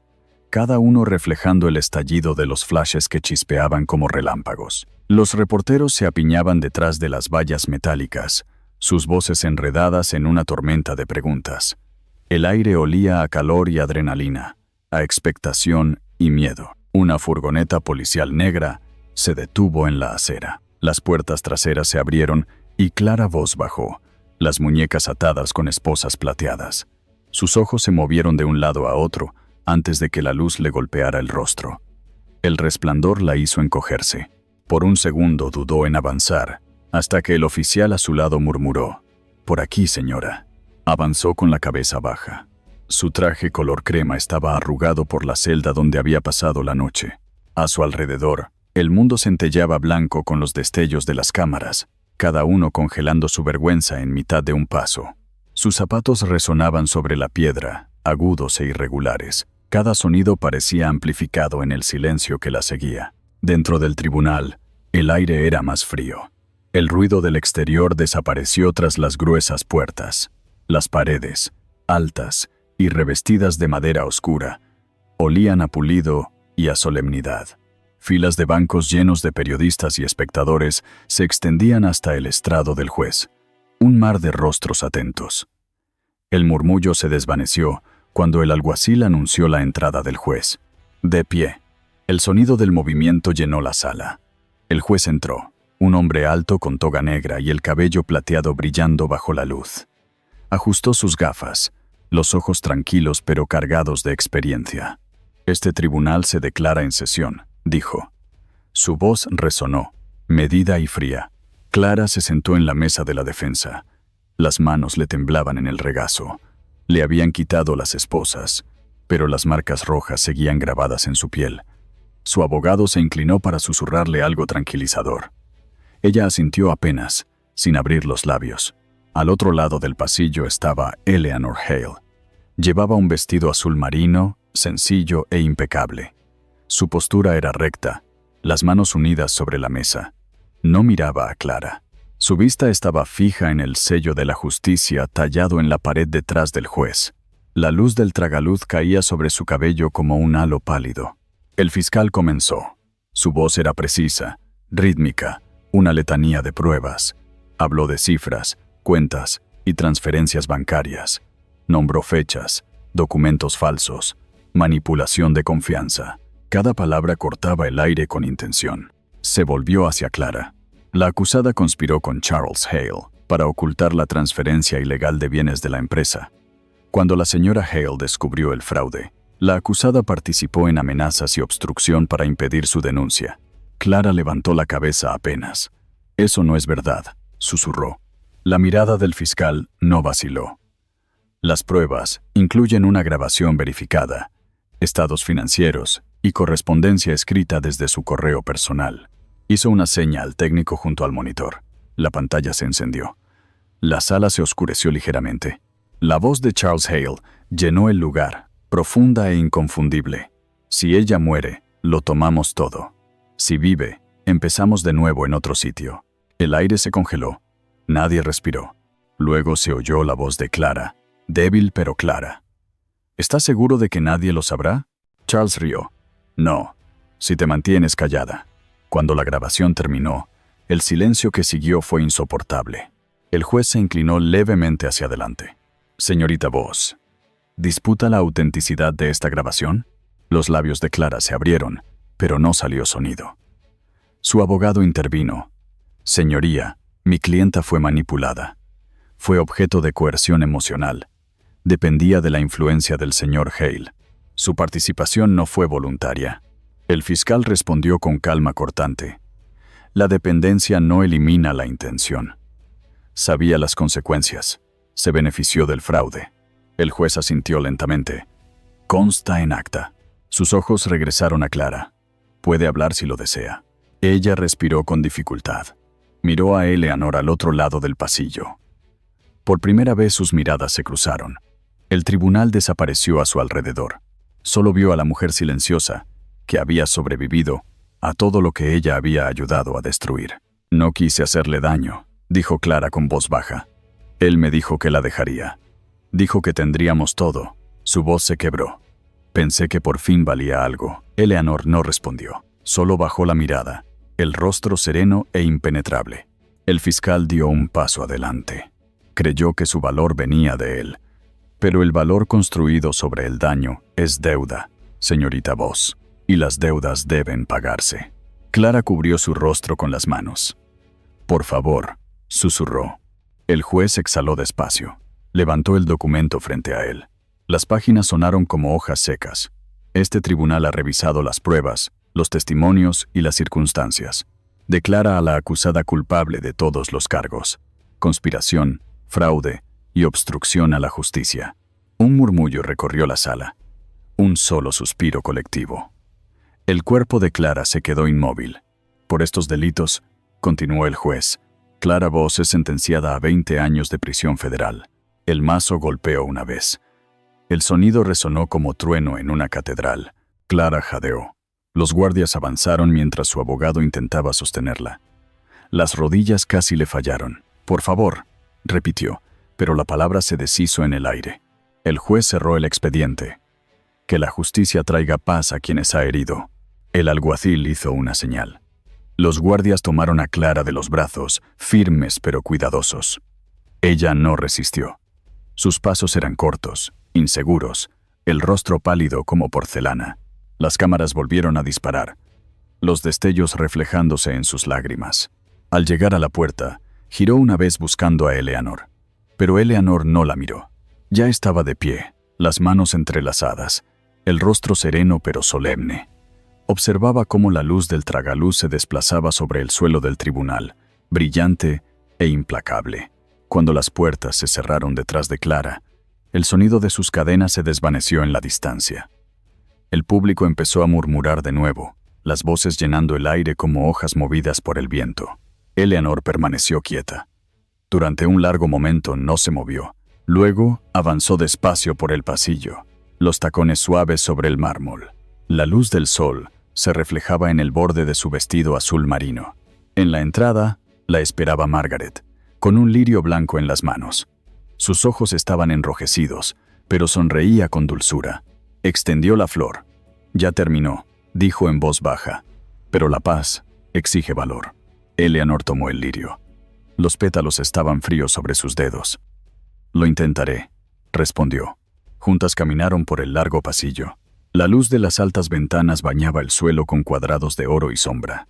cada uno reflejando el estallido de los flashes que chispeaban como relámpagos. Los reporteros se apiñaban detrás de las vallas metálicas, sus voces enredadas en una tormenta de preguntas. El aire olía a calor y adrenalina, a expectación y miedo. Una furgoneta policial negra se detuvo en la acera. Las puertas traseras se abrieron y Clara Voss bajó, las muñecas atadas con esposas plateadas. Sus ojos se movieron de un lado a otro antes de que la luz le golpeara el rostro. El resplandor la hizo encogerse. Por un segundo dudó en avanzar, hasta que el oficial a su lado murmuró: «Por aquí, señora». Avanzó con la cabeza baja. Su traje color crema estaba arrugado por la celda donde había pasado la noche. A su alrededor, el mundo centelleaba blanco con los destellos de las cámaras, cada uno congelando su vergüenza en mitad de un paso. Sus zapatos resonaban sobre la piedra, agudos e irregulares. Cada sonido parecía amplificado en el silencio que la seguía. Dentro del tribunal, el aire era más frío. El ruido del exterior desapareció tras las gruesas puertas. Las paredes, altas y revestidas de madera oscura, olían a pulido y a solemnidad. Filas de bancos llenos de periodistas y espectadores se extendían hasta el estrado del juez. Un mar de rostros atentos. El murmullo se desvaneció cuando el alguacil anunció la entrada del juez. De pie, el sonido del movimiento llenó la sala. El juez entró, un hombre alto con toga negra y el cabello plateado brillando bajo la luz. Ajustó sus gafas, los ojos tranquilos pero cargados de experiencia. «Este tribunal se declara en sesión», dijo. Su voz resonó, medida y fría. Clara se sentó en la mesa de la defensa. Las manos le temblaban en el regazo. Le habían quitado las esposas, pero las marcas rojas seguían grabadas en su piel. Su abogado se inclinó para susurrarle algo tranquilizador. Ella asintió apenas, sin abrir los labios. Al otro lado del pasillo estaba Eleanor Hale. Llevaba un vestido azul marino, sencillo e impecable. Su postura era recta, las manos unidas sobre la mesa. No miraba a Clara. Su vista estaba fija en el sello de la justicia tallado en la pared detrás del juez. La luz del tragaluz caía sobre su cabello como un halo pálido. El fiscal comenzó. Su voz era precisa, rítmica, una letanía de pruebas. Habló de cifras, cuentas y transferencias bancarias. Nombró fechas, documentos falsos, manipulación de confianza. Cada palabra cortaba el aire con intención. Se volvió hacia Clara. La acusada conspiró con Charles Hale para ocultar la transferencia ilegal de bienes de la empresa. Cuando la señora Hale descubrió el fraude, la acusada participó en amenazas y obstrucción para impedir su denuncia. Clara levantó la cabeza apenas. «Eso no es verdad», susurró. La mirada del fiscal no vaciló. «Las pruebas incluyen una grabación verificada, estados financieros y correspondencia escrita desde su correo personal». Hizo una seña al técnico junto al monitor. La pantalla se encendió. La sala se oscureció ligeramente. La voz de Charles Hale llenó el lugar, profunda e inconfundible. «Si ella muere, lo tomamos todo. Si vive, empezamos de nuevo en otro sitio». El aire se congeló. Nadie respiró. Luego se oyó la voz de Clara, débil pero clara. «¿Estás seguro de que nadie lo sabrá?» Charles rió. «No, si te mantienes callada». Cuando la grabación terminó, el silencio que siguió fue insoportable. El juez se inclinó levemente hacia adelante. «Señorita Voss, ¿disputa la autenticidad de esta grabación?» Los labios de Clara se abrieron, pero no salió sonido. Su abogado intervino. «Señoría, mi clienta fue manipulada. Fue objeto de coerción emocional. Dependía de la influencia del señor Hale. Su participación no fue voluntaria». El fiscal respondió con calma cortante. «La dependencia no elimina la intención. Sabía las consecuencias. Se benefició del fraude». El juez asintió lentamente. «Consta en acta». Sus ojos regresaron a Clara. «Puede hablar si lo desea». Ella respiró con dificultad. Miró a Eleanor al otro lado del pasillo. Por primera vez sus miradas se cruzaron. El tribunal desapareció a su alrededor. Solo vio a la mujer silenciosa, que había sobrevivido a todo lo que ella había ayudado a destruir. «No quise hacerle daño», dijo Clara con voz baja. «Él me dijo que la dejaría. Dijo que tendríamos todo». Su voz se quebró. «Pensé que por fin valía algo». Eleanor no respondió. Solo bajó la mirada, el rostro sereno e impenetrable. El fiscal dio un paso adelante. Creyó que su valor venía de él. «Pero el valor construido sobre el daño es deuda, señorita Voss. Y las deudas deben pagarse». Clara cubrió su rostro con las manos. «Por favor», susurró. El juez exhaló despacio. Levantó el documento frente a él. Las páginas sonaron como hojas secas. «Este tribunal ha revisado las pruebas los testimonios y las circunstancias. Declara a la acusada culpable de todos los cargos: conspiración, fraude y obstrucción a la justicia. Un murmullo recorrió la sala. Un solo suspiro colectivo. El cuerpo de Clara se quedó inmóvil. Por estos delitos, continuó el juez, Clara Voss es sentenciada a 20 años de prisión federal. El mazo golpeó una vez. El sonido resonó como trueno en una catedral. Clara jadeó. Los guardias avanzaron mientras su abogado intentaba sostenerla. Las rodillas casi le fallaron. «Por favor», repitió, pero la palabra se deshizo en el aire. El juez cerró el expediente. «Que la justicia traiga paz a quienes ha herido». El alguacil hizo una señal. Los guardias tomaron a Clara de los brazos, firmes pero cuidadosos. Ella no resistió. Sus pasos eran cortos, inseguros, el rostro pálido como porcelana. Las cámaras volvieron a disparar, los destellos reflejándose en sus lágrimas. Al llegar a la puerta, giró una vez buscando a Eleanor. Pero Eleanor no la miró. Ya estaba de pie, las manos entrelazadas, el rostro sereno pero solemne. Observaba cómo la luz del tragaluz se desplazaba sobre el suelo del tribunal, brillante e implacable. Cuando las puertas se cerraron detrás de Clara, el sonido de sus cadenas se desvaneció en la distancia. El público empezó a murmurar de nuevo, las voces llenando el aire como hojas movidas por el viento. Eleanor permaneció quieta. Durante un largo momento no se movió. Luego avanzó despacio por el pasillo, los tacones suaves sobre el mármol. La luz del sol se reflejaba en el borde de su vestido azul marino. En la entrada la esperaba Margaret, con un lirio blanco en las manos. Sus ojos estaban enrojecidos, pero sonreía con dulzura. Extendió la flor. «Ya terminó», dijo en voz baja, «pero la paz exige valor». Eleanor tomó el lirio. Los pétalos estaban fríos sobre sus dedos. «Lo intentaré», respondió. Juntas caminaron por el largo pasillo. La luz de las altas ventanas bañaba el suelo con cuadrados de oro y sombra.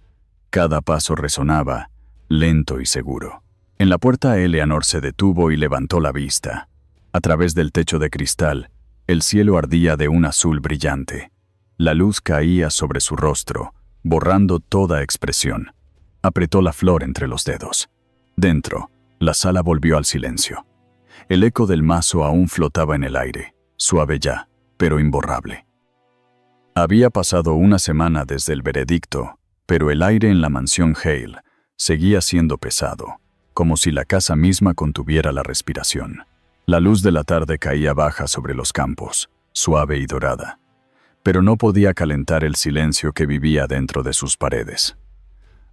Cada paso resonaba, lento y seguro. En la puerta Eleanor se detuvo y levantó la vista. A través del techo de cristal, el cielo ardía de un azul brillante. La luz caía sobre su rostro, borrando toda expresión. Apretó la flor entre los dedos. Dentro, la sala volvió al silencio. El eco del mazo aún flotaba en el aire, suave ya, pero imborrable. Había pasado una semana desde el veredicto, pero el aire en la mansión Hale seguía siendo pesado, como si la casa misma contuviera la respiración. La luz de la tarde caía baja sobre los campos, suave y dorada, pero no podía calentar el silencio que vivía dentro de sus paredes.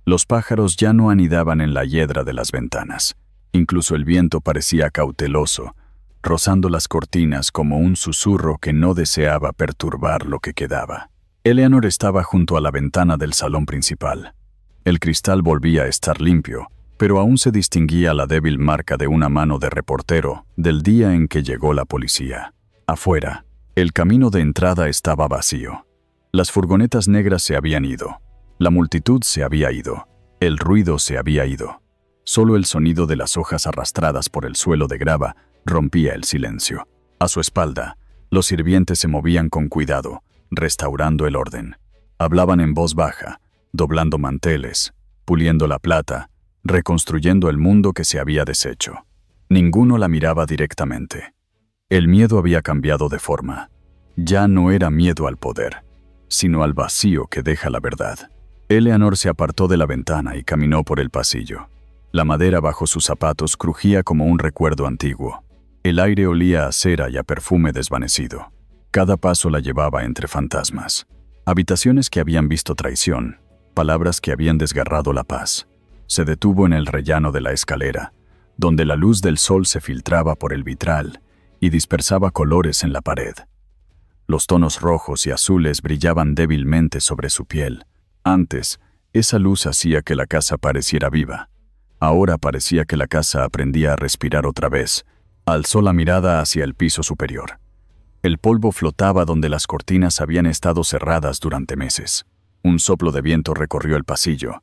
Los pájaros ya no anidaban en la hiedra de las ventanas. Incluso el viento parecía cauteloso, rozando las cortinas como un susurro que no deseaba perturbar lo que quedaba. Eleanor estaba junto a la ventana del salón principal. El cristal volvía a estar limpio, pero aún se distinguía la débil marca de una mano de reportero del día en que llegó la policía. Afuera, el camino de entrada estaba vacío. Las furgonetas negras se habían ido. La multitud se había ido. El ruido se había ido. Solo el sonido de las hojas arrastradas por el suelo de grava rompía el silencio. A su espalda, los sirvientes se movían con cuidado, restaurando el orden. Hablaban en voz baja, doblando manteles, puliendo la plata, reconstruyendo el mundo que se había deshecho. Ninguno la miraba directamente. El miedo había cambiado de forma. Ya no era miedo al poder, sino al vacío que deja la verdad. Eleanor se apartó de la ventana y caminó por el pasillo. La madera bajo sus zapatos crujía como un recuerdo antiguo. El aire olía a cera y a perfume desvanecido. Cada paso la llevaba entre fantasmas. Habitaciones que habían visto traición, palabras que habían desgarrado la paz. Se detuvo en el rellano de la escalera, donde la luz del sol se filtraba por el vitral y dispersaba colores en la pared. Los tonos rojos y azules brillaban débilmente sobre su piel. Antes, esa luz hacía que la casa pareciera viva. Ahora parecía que la casa aprendía a respirar otra vez. Alzó la mirada hacia el piso superior. El polvo flotaba donde las cortinas habían estado cerradas durante meses. Un soplo de viento recorrió el pasillo,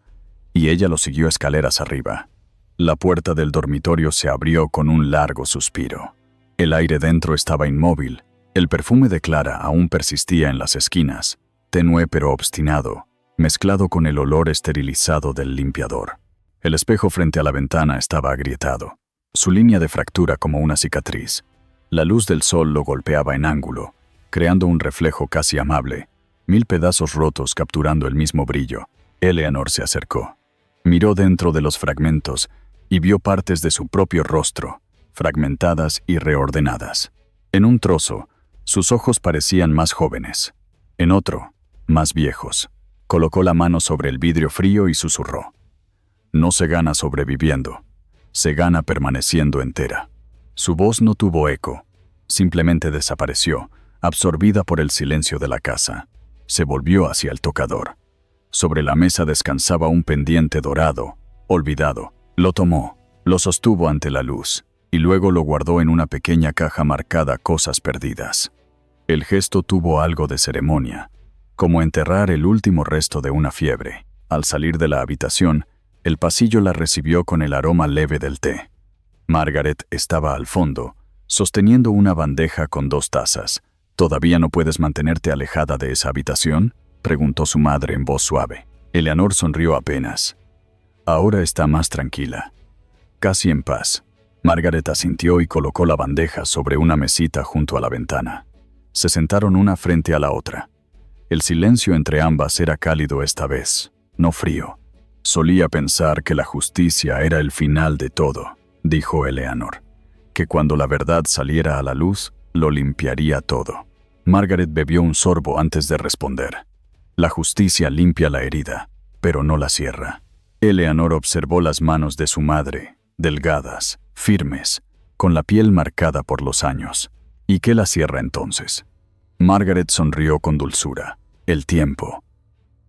y ella lo siguió escaleras arriba. La puerta del dormitorio se abrió con un largo suspiro. El aire dentro estaba inmóvil. El perfume de Clara aún persistía en las esquinas, tenue pero obstinado, mezclado con el olor esterilizado del limpiador. El espejo frente a la ventana estaba agrietado, su línea de fractura como una cicatriz. La luz del sol lo golpeaba en ángulo, creando un reflejo casi amable, 1000 pedazos rotos capturando el mismo brillo. Eleanor se acercó. Miró dentro de los fragmentos y vio partes de su propio rostro, fragmentadas y reordenadas. En un trozo, sus ojos parecían más jóvenes. En otro, más viejos. Colocó la mano sobre el vidrio frío y susurró. No se gana sobreviviendo, se gana permaneciendo entera. Su voz no tuvo eco, simplemente desapareció, absorbida por el silencio de la casa. Se volvió hacia el tocador. Sobre la mesa descansaba un pendiente dorado, olvidado. Lo tomó, lo sostuvo ante la luz, y luego lo guardó en una pequeña caja marcada Cosas perdidas. El gesto tuvo algo de ceremonia, como enterrar el último resto de una fiebre. Al salir de la habitación, el pasillo la recibió con el aroma leve del té. Margaret estaba al fondo, sosteniendo una bandeja con 2 tazas. ¿Todavía no puedes mantenerte alejada de esa habitación?, preguntó su madre en voz suave. Eleanor sonrió apenas. Ahora está más tranquila, casi en paz. Margaret asintió y colocó la bandeja sobre una mesita junto a la ventana. Se sentaron una frente a la otra. El silencio entre ambas era cálido esta vez, no frío. Solía pensar que la justicia era el final de todo, dijo Eleanor, que cuando la verdad saliera a la luz, lo limpiaría todo. Margaret bebió un sorbo antes de responder. La justicia limpia la herida, pero no la cierra. Eleanor observó las manos de su madre, delgadas, firmes, con la piel marcada por los años. ¿Y qué la cierra entonces? Margaret sonrió con dulzura. El tiempo.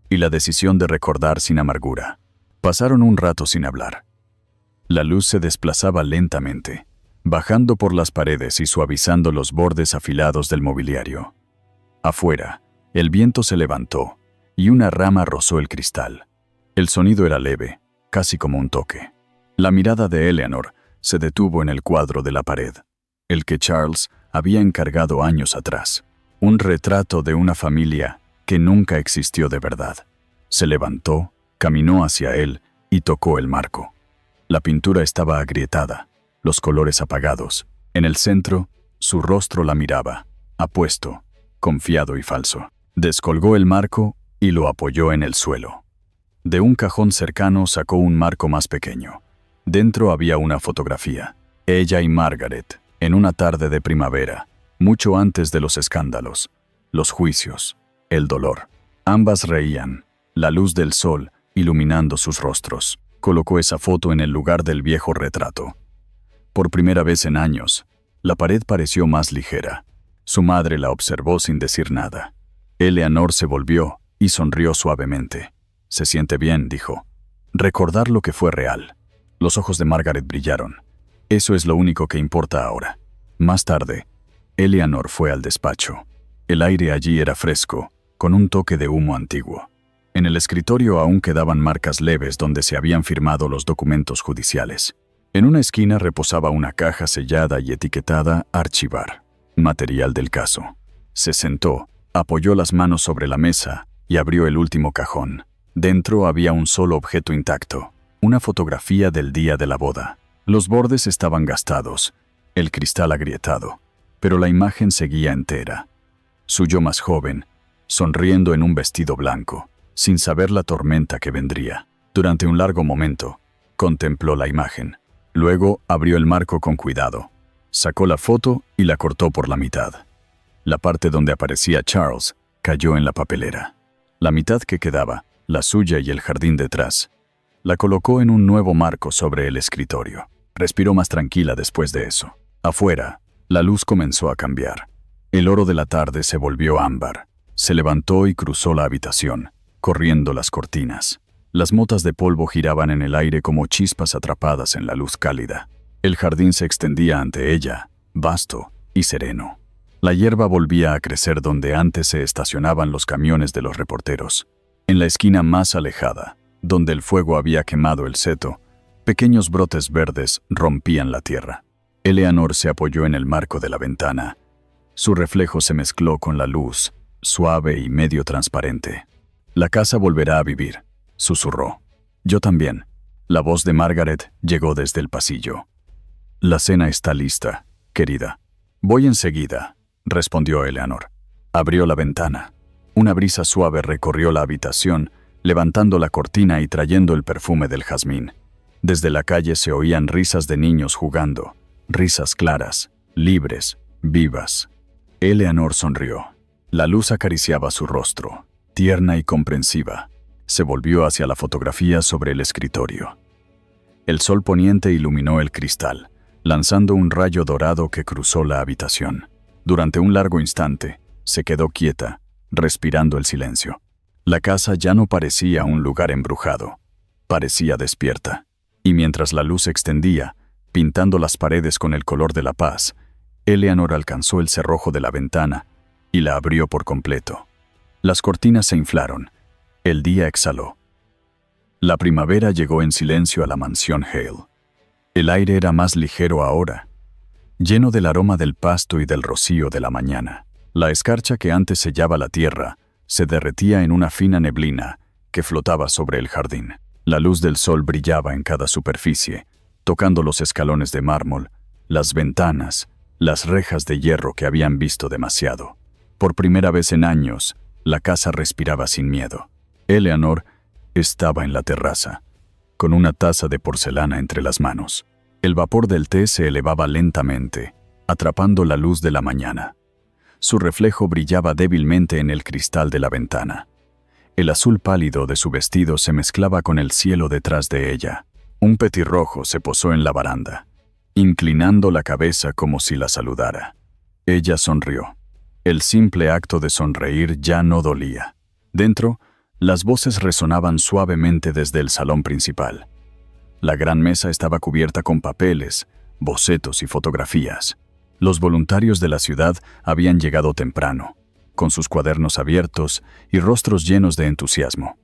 Y la decisión de recordar sin amargura. Pasaron un rato sin hablar. La luz se desplazaba lentamente, bajando por las paredes y suavizando los bordes afilados del mobiliario. Afuera, el viento se levantó, y una rama rozó el cristal. El sonido era leve, casi como un toque. La mirada de Eleanor se detuvo en el cuadro de la pared, el que Charles había encargado años atrás. Un retrato de una familia que nunca existió de verdad. Se levantó, caminó hacia él y tocó el marco. La pintura estaba agrietada, los colores apagados. En el centro, su rostro la miraba, apuesto, confiado y falso. Descolgó el marco y lo apoyó en el suelo. De un cajón cercano sacó un marco más pequeño. Dentro había una fotografía. Ella y Margaret, en una tarde de primavera, mucho antes de los escándalos, los juicios, el dolor. Ambas reían, la luz del sol iluminando sus rostros. Colocó esa foto en el lugar del viejo retrato. Por primera vez en años, la pared pareció más ligera. Su madre la observó sin decir nada. Eleanor se volvió y sonrió suavemente. «Se siente bien», dijo. «Recordar lo que fue real». Los ojos de Margaret brillaron. «Eso es lo único que importa ahora». Más tarde, Eleanor fue al despacho. El aire allí era fresco, con un toque de humo antiguo. En el escritorio aún quedaban marcas leves donde se habían firmado los documentos judiciales. En una esquina reposaba una caja sellada y etiquetada «Archivar», material del caso. Se sentó, apoyó las manos sobre la mesa y abrió el último cajón. Dentro había un solo objeto intacto, una fotografía del día de la boda. Los bordes estaban gastados, el cristal agrietado, pero la imagen seguía entera. Su yo más joven, sonriendo en un vestido blanco, sin saber la tormenta que vendría. Durante un largo momento, contempló la imagen. Luego abrió el marco con cuidado. Sacó la foto y la cortó por la mitad. La parte donde aparecía Charles cayó en la papelera. La mitad que quedaba, la suya y el jardín detrás, la colocó en un nuevo marco sobre el escritorio. Respiró más tranquila después de eso. Afuera, la luz comenzó a cambiar. El oro de la tarde se volvió ámbar. Se levantó y cruzó la habitación, corriendo las cortinas. Las motas de polvo giraban en el aire como chispas atrapadas en la luz cálida. El jardín se extendía ante ella, vasto y sereno. La hierba volvía a crecer donde antes se estacionaban los camiones de los reporteros. En la esquina más alejada, donde el fuego había quemado el seto, pequeños brotes verdes rompían la tierra. Eleanor se apoyó en el marco de la ventana. Su reflejo se mezcló con la luz, suave y medio transparente. La casa volverá a vivir, susurró. Yo también. La voz de Margaret llegó desde el pasillo. La cena está lista, querida. Voy enseguida, respondió Eleanor. Abrió la ventana. Una brisa suave recorrió la habitación, levantando la cortina y trayendo el perfume del jazmín. Desde la calle se oían risas de niños jugando, risas claras, libres, vivas. Eleanor sonrió. La luz acariciaba su rostro, tierna y comprensiva. Se volvió hacia la fotografía sobre el escritorio. El sol poniente iluminó el cristal, lanzando un rayo dorado que cruzó la habitación. Durante un largo instante, se quedó quieta, respirando el silencio. La casa ya no parecía un lugar embrujado, parecía despierta. Y mientras la luz se extendía, pintando las paredes con el color de la paz, Eleanor alcanzó el cerrojo de la ventana y la abrió por completo. Las cortinas se inflaron. El día exhaló. La primavera llegó en silencio a la mansión Hale. El aire era más ligero ahora, lleno del aroma del pasto y del rocío de la mañana. La escarcha que antes sellaba la tierra se derretía en una fina neblina que flotaba sobre el jardín. La luz del sol brillaba en cada superficie, tocando los escalones de mármol, las ventanas, las rejas de hierro que habían visto demasiado. Por primera vez en años, la casa respiraba sin miedo. Eleanor estaba en la terraza, con una taza de porcelana entre las manos. El vapor del té se elevaba lentamente, atrapando la luz de la mañana. Su reflejo brillaba débilmente en el cristal de la ventana. El azul pálido de su vestido se mezclaba con el cielo detrás de ella. Un petirrojo se posó en la baranda, inclinando la cabeza como si la saludara. Ella sonrió. El simple acto de sonreír ya no dolía. Dentro, las voces resonaban suavemente desde el salón principal. La gran mesa estaba cubierta con papeles, bocetos y fotografías. Los voluntarios de la ciudad habían llegado temprano, con sus cuadernos abiertos y rostros llenos de entusiasmo.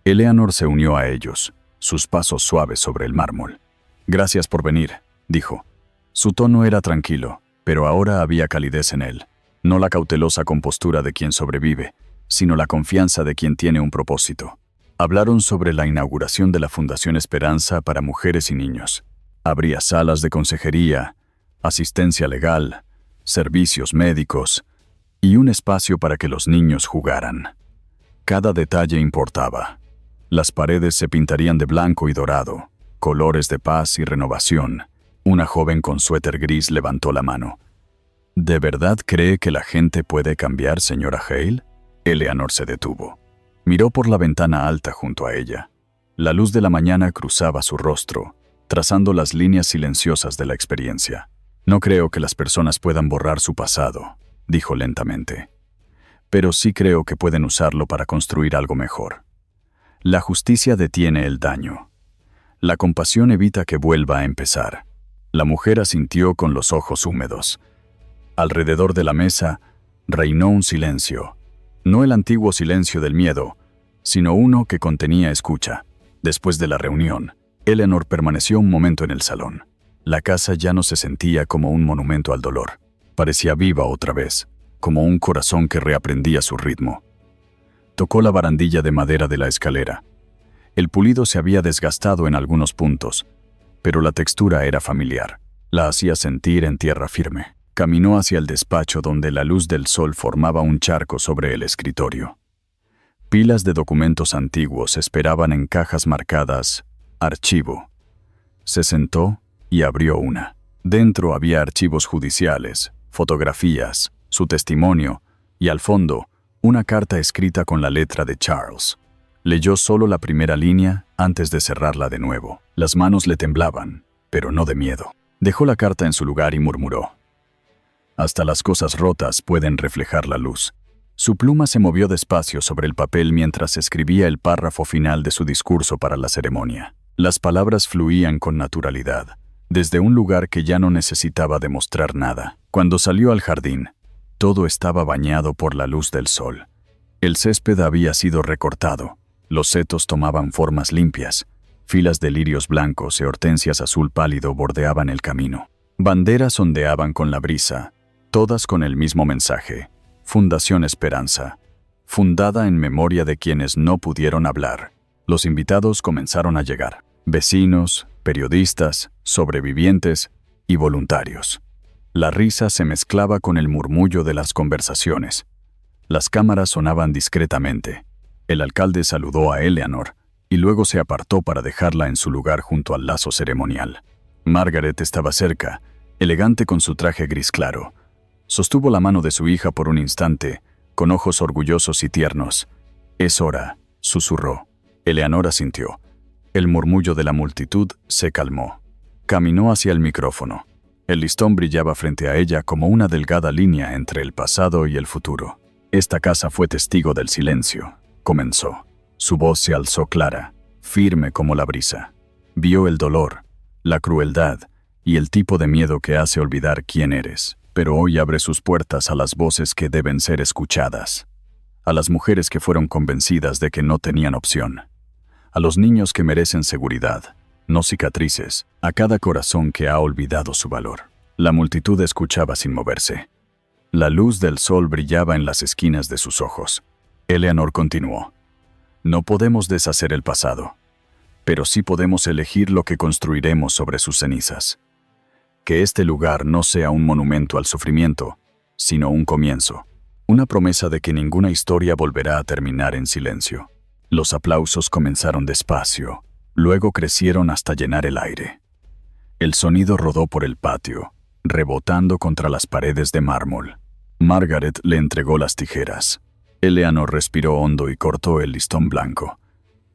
Eleanor se unió a ellos, sus pasos suaves sobre el mármol. «Gracias por venir», dijo. Su tono era tranquilo, pero ahora había calidez en él. No la cautelosa compostura de quien sobrevive, sino la confianza de quien tiene un propósito. Hablaron sobre la inauguración de la Fundación Esperanza para mujeres y niños. Habría salas de consejería, asistencia legal, servicios médicos y un espacio para que los niños jugaran. Cada detalle importaba. Las paredes se pintarían de blanco y dorado, colores de paz y renovación. Una joven con suéter gris levantó la mano. ¿De verdad cree que la gente puede cambiar, señora Hale? Eleanor se detuvo. Miró por la ventana alta junto a ella. La luz de la mañana cruzaba su rostro, trazando las líneas silenciosas de la experiencia. No creo que las personas puedan borrar su pasado, dijo lentamente. Pero sí creo que pueden usarlo para construir algo mejor. La justicia detiene el daño. La compasión evita que vuelva a empezar. La mujer asintió con los ojos húmedos. Alrededor de la mesa reinó un silencio. No el antiguo silencio del miedo, sino uno que contenía escucha. Después de la reunión, Eleanor permaneció un momento en el salón. La casa ya no se sentía como un monumento al dolor. Parecía viva otra vez, como un corazón que reaprendía su ritmo. Tocó la barandilla de madera de la escalera. El pulido se había desgastado en algunos puntos, pero la textura era familiar. La hacía sentir en tierra firme. Caminó hacia el despacho donde la luz del sol formaba un charco sobre el escritorio. Pilas de documentos antiguos esperaban en cajas marcadas «Archivo». Se sentó y abrió una. Dentro había archivos judiciales, fotografías, su testimonio y, al fondo, una carta escrita con la letra de Charles. Leyó solo la primera línea antes de cerrarla de nuevo. Las manos le temblaban, pero no de miedo. Dejó la carta en su lugar y murmuró: «Hasta las cosas rotas pueden reflejar la luz». Su pluma se movió despacio sobre el papel mientras escribía el párrafo final de su discurso para la ceremonia. Las palabras fluían con naturalidad, desde un lugar que ya no necesitaba demostrar nada. Cuando salió al jardín, todo estaba bañado por la luz del sol. El césped había sido recortado, los setos tomaban formas limpias, filas de lirios blancos y hortensias azul pálido bordeaban el camino. Banderas ondeaban con la brisa, todas con el mismo mensaje: Fundación Esperanza, fundada en memoria de quienes no pudieron hablar. Los invitados comenzaron a llegar: vecinos, periodistas, sobrevivientes y voluntarios. La risa se mezclaba con el murmullo de las conversaciones. Las cámaras sonaban discretamente. El alcalde saludó a Eleanor y luego se apartó para dejarla en su lugar junto al lazo ceremonial. Margaret estaba cerca, elegante con su traje gris claro. Sostuvo la mano de su hija por un instante, con ojos orgullosos y tiernos. «Es hora», susurró. Eleanor asintió. El murmullo de la multitud se calmó. Caminó hacia el micrófono. El listón brillaba frente a ella como una delgada línea entre el pasado y el futuro. «Esta casa fue testigo del silencio», comenzó. Su voz se alzó clara, firme como la brisa. Vio el dolor, la crueldad y el tipo de miedo que hace olvidar quién eres. Pero hoy abre sus puertas a las voces que deben ser escuchadas. A las mujeres que fueron convencidas de que no tenían opción. A los niños que merecen seguridad, no cicatrices. A cada corazón que ha olvidado su valor. La multitud escuchaba sin moverse. La luz del sol brillaba en las esquinas de sus ojos. Eleanor continuó. No podemos deshacer el pasado, pero sí podemos elegir lo que construiremos sobre sus cenizas. Que este lugar no sea un monumento al sufrimiento, sino un comienzo. Una promesa de que ninguna historia volverá a terminar en silencio. Los aplausos comenzaron despacio, luego crecieron hasta llenar el aire. El sonido rodó por el patio, rebotando contra las paredes de mármol. Margaret le entregó las tijeras. Eleanor respiró hondo y cortó el listón blanco.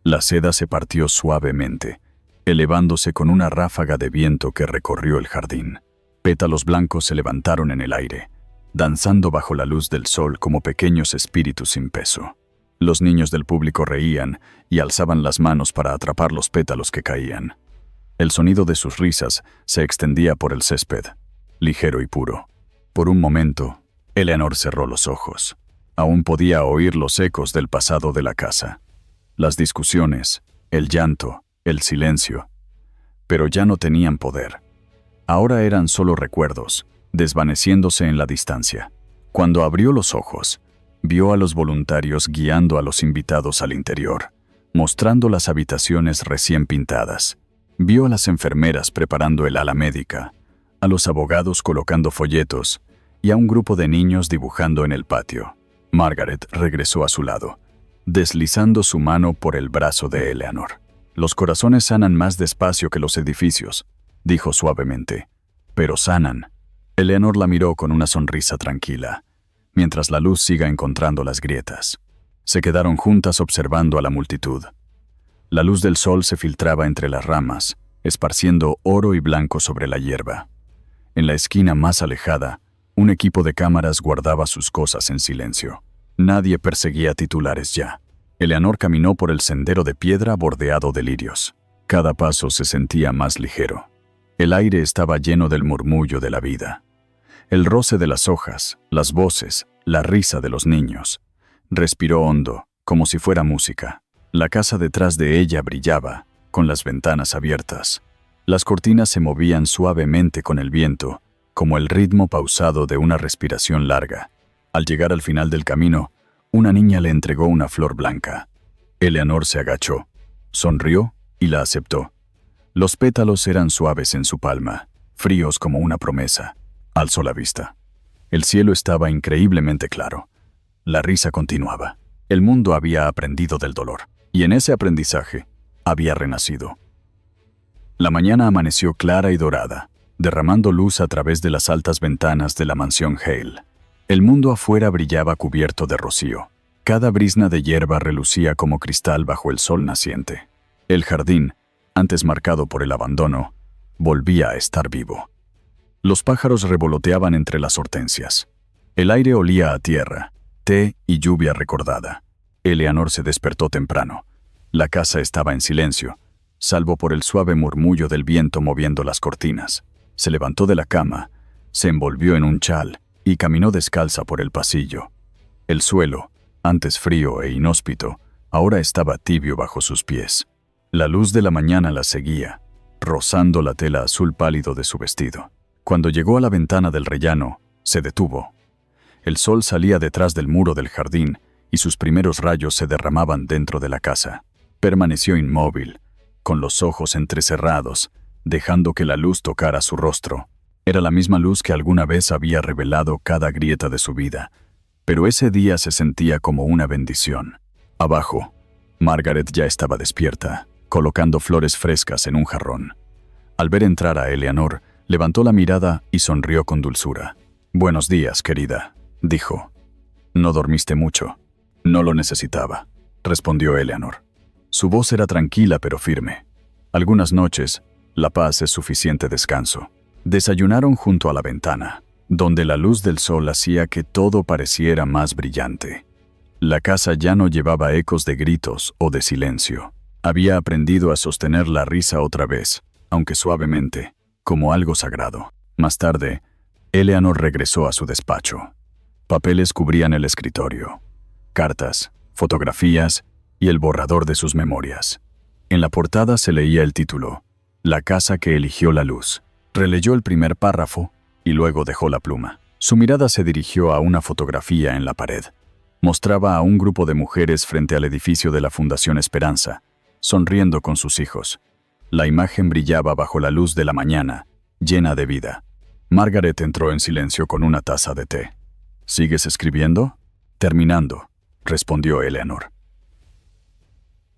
La seda se partió suavemente, elevándose con una ráfaga de viento que recorrió el jardín. Pétalos blancos se levantaron en el aire, danzando bajo la luz del sol como pequeños espíritus sin peso. Los niños del público reían y alzaban las manos para atrapar los pétalos que caían. El sonido de sus risas se extendía por el césped, ligero y puro. Por un momento, Eleanor cerró los ojos. Aún podía oír los ecos del pasado de la casa. Las discusiones, el llanto, el silencio. Pero ya no tenían poder. Ahora eran solo recuerdos, desvaneciéndose en la distancia. Cuando abrió los ojos, vio a los voluntarios guiando a los invitados al interior, mostrando las habitaciones recién pintadas. Vio a las enfermeras preparando el ala médica, a los abogados colocando folletos y a un grupo de niños dibujando en el patio. Margaret regresó a su lado, deslizando su mano por el brazo de Eleanor. «Los corazones sanan más despacio que los edificios», dijo suavemente. «Pero sanan». Eleanor la miró con una sonrisa tranquila, mientras la luz siga encontrando las grietas. Se quedaron juntas observando a la multitud. La luz del sol se filtraba entre las ramas, esparciendo oro y blanco sobre la hierba. En la esquina más alejada, un equipo de cámaras guardaba sus cosas en silencio. Nadie perseguía titulares ya. Eleanor caminó por el sendero de piedra bordeado de lirios. Cada paso se sentía más ligero. El aire estaba lleno del murmullo de la vida. El roce de las hojas, las voces, la risa de los niños. Respiró hondo, como si fuera música. La casa detrás de ella brillaba, con las ventanas abiertas. Las cortinas se movían suavemente con el viento, como el ritmo pausado de una respiración larga. Al llegar al final del camino, una niña le entregó una flor blanca. Eleanor se agachó, sonrió y la aceptó. Los pétalos eran suaves en su palma, fríos como una promesa. Alzó la vista. El cielo estaba increíblemente claro. La risa continuaba. El mundo había aprendido del dolor, y en ese aprendizaje había renacido. La mañana amaneció clara y dorada, derramando luz a través de las altas ventanas de la mansión Hale. El mundo afuera brillaba cubierto de rocío. Cada brizna de hierba relucía como cristal bajo el sol naciente. El jardín, antes marcado por el abandono, volvía a estar vivo. Los pájaros revoloteaban entre las hortensias. El aire olía a tierra, té y lluvia recordada. Eleanor se despertó temprano. La casa estaba en silencio, salvo por el suave murmullo del viento moviendo las cortinas. Se levantó de la cama, se envolvió en un chal y caminó descalza por el pasillo. El suelo, antes frío e inhóspito, ahora estaba tibio bajo sus pies. La luz de la mañana la seguía, rozando la tela azul pálido de su vestido. Cuando llegó a la ventana del rellano, se detuvo. El sol salía detrás del muro del jardín y sus primeros rayos se derramaban dentro de la casa. Permaneció inmóvil, con los ojos entrecerrados, dejando que la luz tocara su rostro. Era la misma luz que alguna vez había revelado cada grieta de su vida, pero ese día se sentía como una bendición. Abajo, Margaret ya estaba despierta, colocando flores frescas en un jarrón. Al ver entrar a Eleanor, levantó la mirada y sonrió con dulzura. «Buenos días, querida», dijo. «¿No dormiste mucho?» «No lo necesitaba», respondió Eleanor. Su voz era tranquila pero firme. Algunas noches, la paz es suficiente descanso. Desayunaron junto a la ventana, donde la luz del sol hacía que todo pareciera más brillante. La casa ya no llevaba ecos de gritos o de silencio. Había aprendido a sostener la risa otra vez, aunque suavemente, como algo sagrado. Más tarde, Eleanor regresó a su despacho. Papeles cubrían el escritorio. Cartas, fotografías y el borrador de sus memorias. En la portada se leía el título, «La casa que eligió la luz». Releyó el primer párrafo y luego dejó la pluma. Su mirada se dirigió a una fotografía en la pared. Mostraba a un grupo de mujeres frente al edificio de la Fundación Esperanza, sonriendo con sus hijos. La imagen brillaba bajo la luz de la mañana, llena de vida. Margaret entró en silencio con una taza de té. «¿Sigues escribiendo?» «Terminando», respondió Eleanor.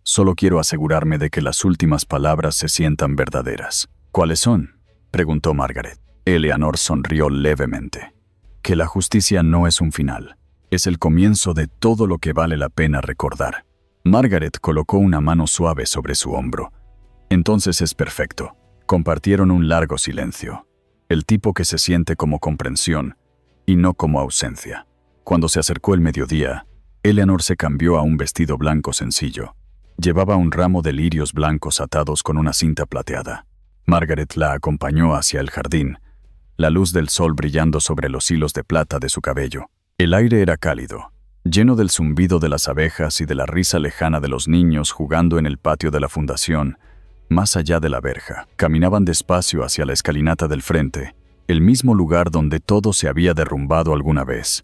«Solo quiero asegurarme de que las últimas palabras se sientan verdaderas». «¿Cuáles son?», preguntó Margaret. Eleanor sonrió levemente. «Que la justicia no es un final, es el comienzo de todo lo que vale la pena recordar». Margaret colocó una mano suave sobre su hombro. «Entonces es perfecto». Compartieron un largo silencio, el tipo que se siente como comprensión y no como ausencia. Cuando se acercó el mediodía, Eleanor se cambió a un vestido blanco sencillo. Llevaba un ramo de lirios blancos atados con una cinta plateada. Margaret la acompañó hacia el jardín, la luz del sol brillando sobre los hilos de plata de su cabello. El aire era cálido, lleno del zumbido de las abejas y de la risa lejana de los niños jugando en el patio de la fundación, más allá de la verja. Caminaban despacio hacia la escalinata del frente, el mismo lugar donde todo se había derrumbado alguna vez.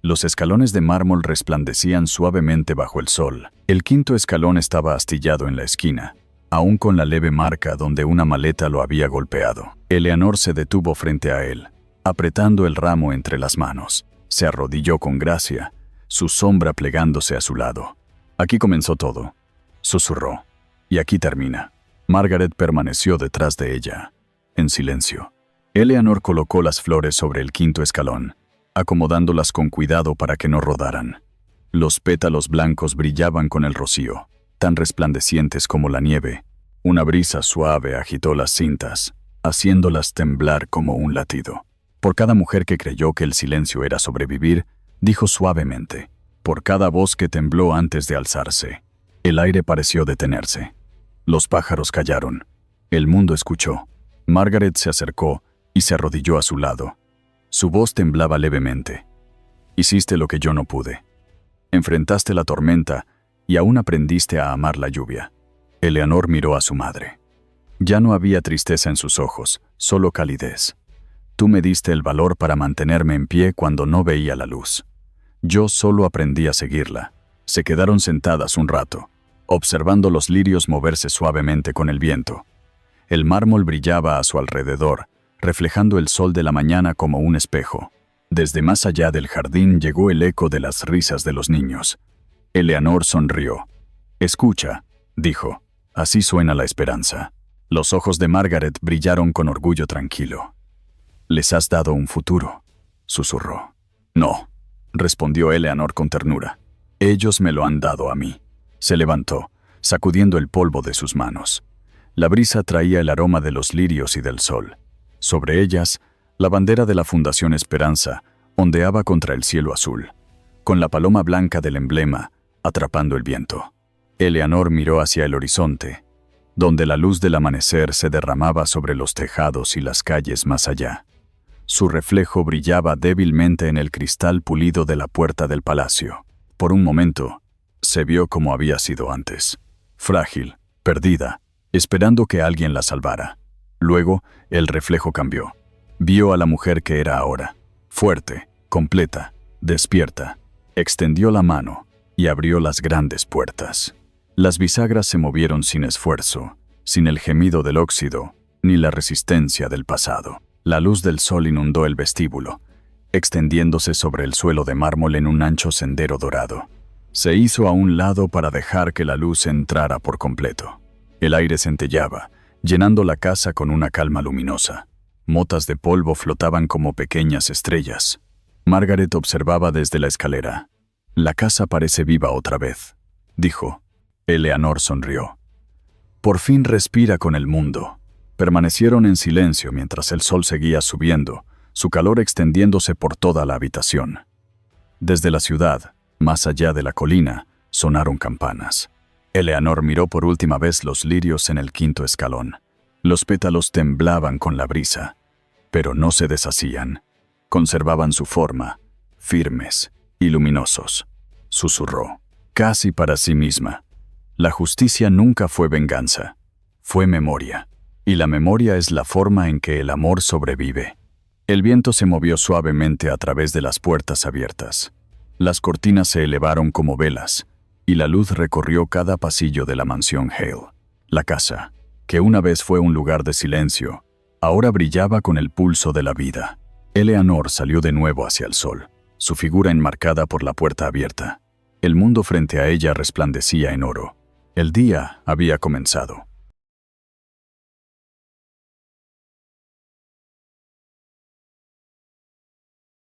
Los escalones de mármol resplandecían suavemente bajo el sol. El quinto escalón estaba astillado en la esquina, aún con la leve marca donde una maleta lo había golpeado. Eleanor se detuvo frente a él, apretando el ramo entre las manos. Se arrodilló con gracia, su sombra plegándose a su lado. «Aquí comenzó todo», susurró, «y aquí termina». Margaret permaneció detrás de ella, en silencio. Eleanor colocó las flores sobre el quinto escalón, acomodándolas con cuidado para que no rodaran. Los pétalos blancos brillaban con el rocío, tan resplandecientes como la nieve. Una brisa suave agitó las cintas, haciéndolas temblar como un latido. Por cada mujer que creyó que el silencio era sobrevivir, dijo suavemente, por cada voz que tembló antes de alzarse. El aire pareció detenerse. Los pájaros callaron. El mundo escuchó. Margaret se acercó y se arrodilló a su lado. Su voz temblaba levemente. «Hiciste lo que yo no pude. Enfrentaste la tormenta y aún aprendiste a amar la lluvia». Eleanor miró a su madre. Ya no había tristeza en sus ojos, solo calidez. «Tú me diste el valor para mantenerme en pie cuando no veía la luz. Yo solo aprendí a seguirla». Se quedaron sentadas un rato, observando los lirios moverse suavemente con el viento. El mármol brillaba a su alrededor, reflejando el sol de la mañana como un espejo. Desde más allá del jardín llegó el eco de las risas de los niños. Eleanor sonrió. «Escucha», dijo, «así suena la esperanza». Los ojos de Margaret brillaron con orgullo tranquilo. «Les has dado un futuro», susurró. «No», respondió Eleanor con ternura. «Ellos me lo han dado a mí». Se levantó, sacudiendo el polvo de sus manos. La brisa traía el aroma de los lirios y del sol. Sobre ellas, la bandera de la Fundación Esperanza ondeaba contra el cielo azul, con la paloma blanca del emblema atrapando el viento. Eleanor miró hacia el horizonte, donde la luz del amanecer se derramaba sobre los tejados y las calles más allá. Su reflejo brillaba débilmente en el cristal pulido de la puerta del palacio. Por un momento, se vio como había sido antes, frágil, perdida, esperando que alguien la salvara. Luego, el reflejo cambió. Vio a la mujer que era ahora, fuerte, completa, despierta. Extendió la mano, y abrió las grandes puertas. Las bisagras se movieron sin esfuerzo, sin el gemido del óxido, ni la resistencia del pasado. La luz del sol inundó el vestíbulo, extendiéndose sobre el suelo de mármol en un ancho sendero dorado. Se hizo a un lado para dejar que la luz entrara por completo. El aire centelleaba, llenando la casa con una calma luminosa. Motas de polvo flotaban como pequeñas estrellas. Margaret observaba desde la escalera. «La casa parece viva otra vez», dijo. Eleanor sonrió. «Por fin respira con el mundo». Permanecieron en silencio mientras el sol seguía subiendo, su calor extendiéndose por toda la habitación. Desde la ciudad, más allá de la colina, sonaron campanas. Eleanor miró por última vez los lirios en el quinto escalón. Los pétalos temblaban con la brisa, pero no se deshacían. Conservaban su forma, firmes y luminosos. Susurró, casi para sí misma. La justicia nunca fue venganza, fue memoria. Y la memoria es la forma en que el amor sobrevive. El viento se movió suavemente a través de las puertas abiertas. Las cortinas se elevaron como velas, y la luz recorrió cada pasillo de la mansión Hale. La casa, que una vez fue un lugar de silencio, ahora brillaba con el pulso de la vida. Eleanor salió de nuevo hacia el sol, su figura enmarcada por la puerta abierta. El mundo frente a ella resplandecía en oro. El día había comenzado.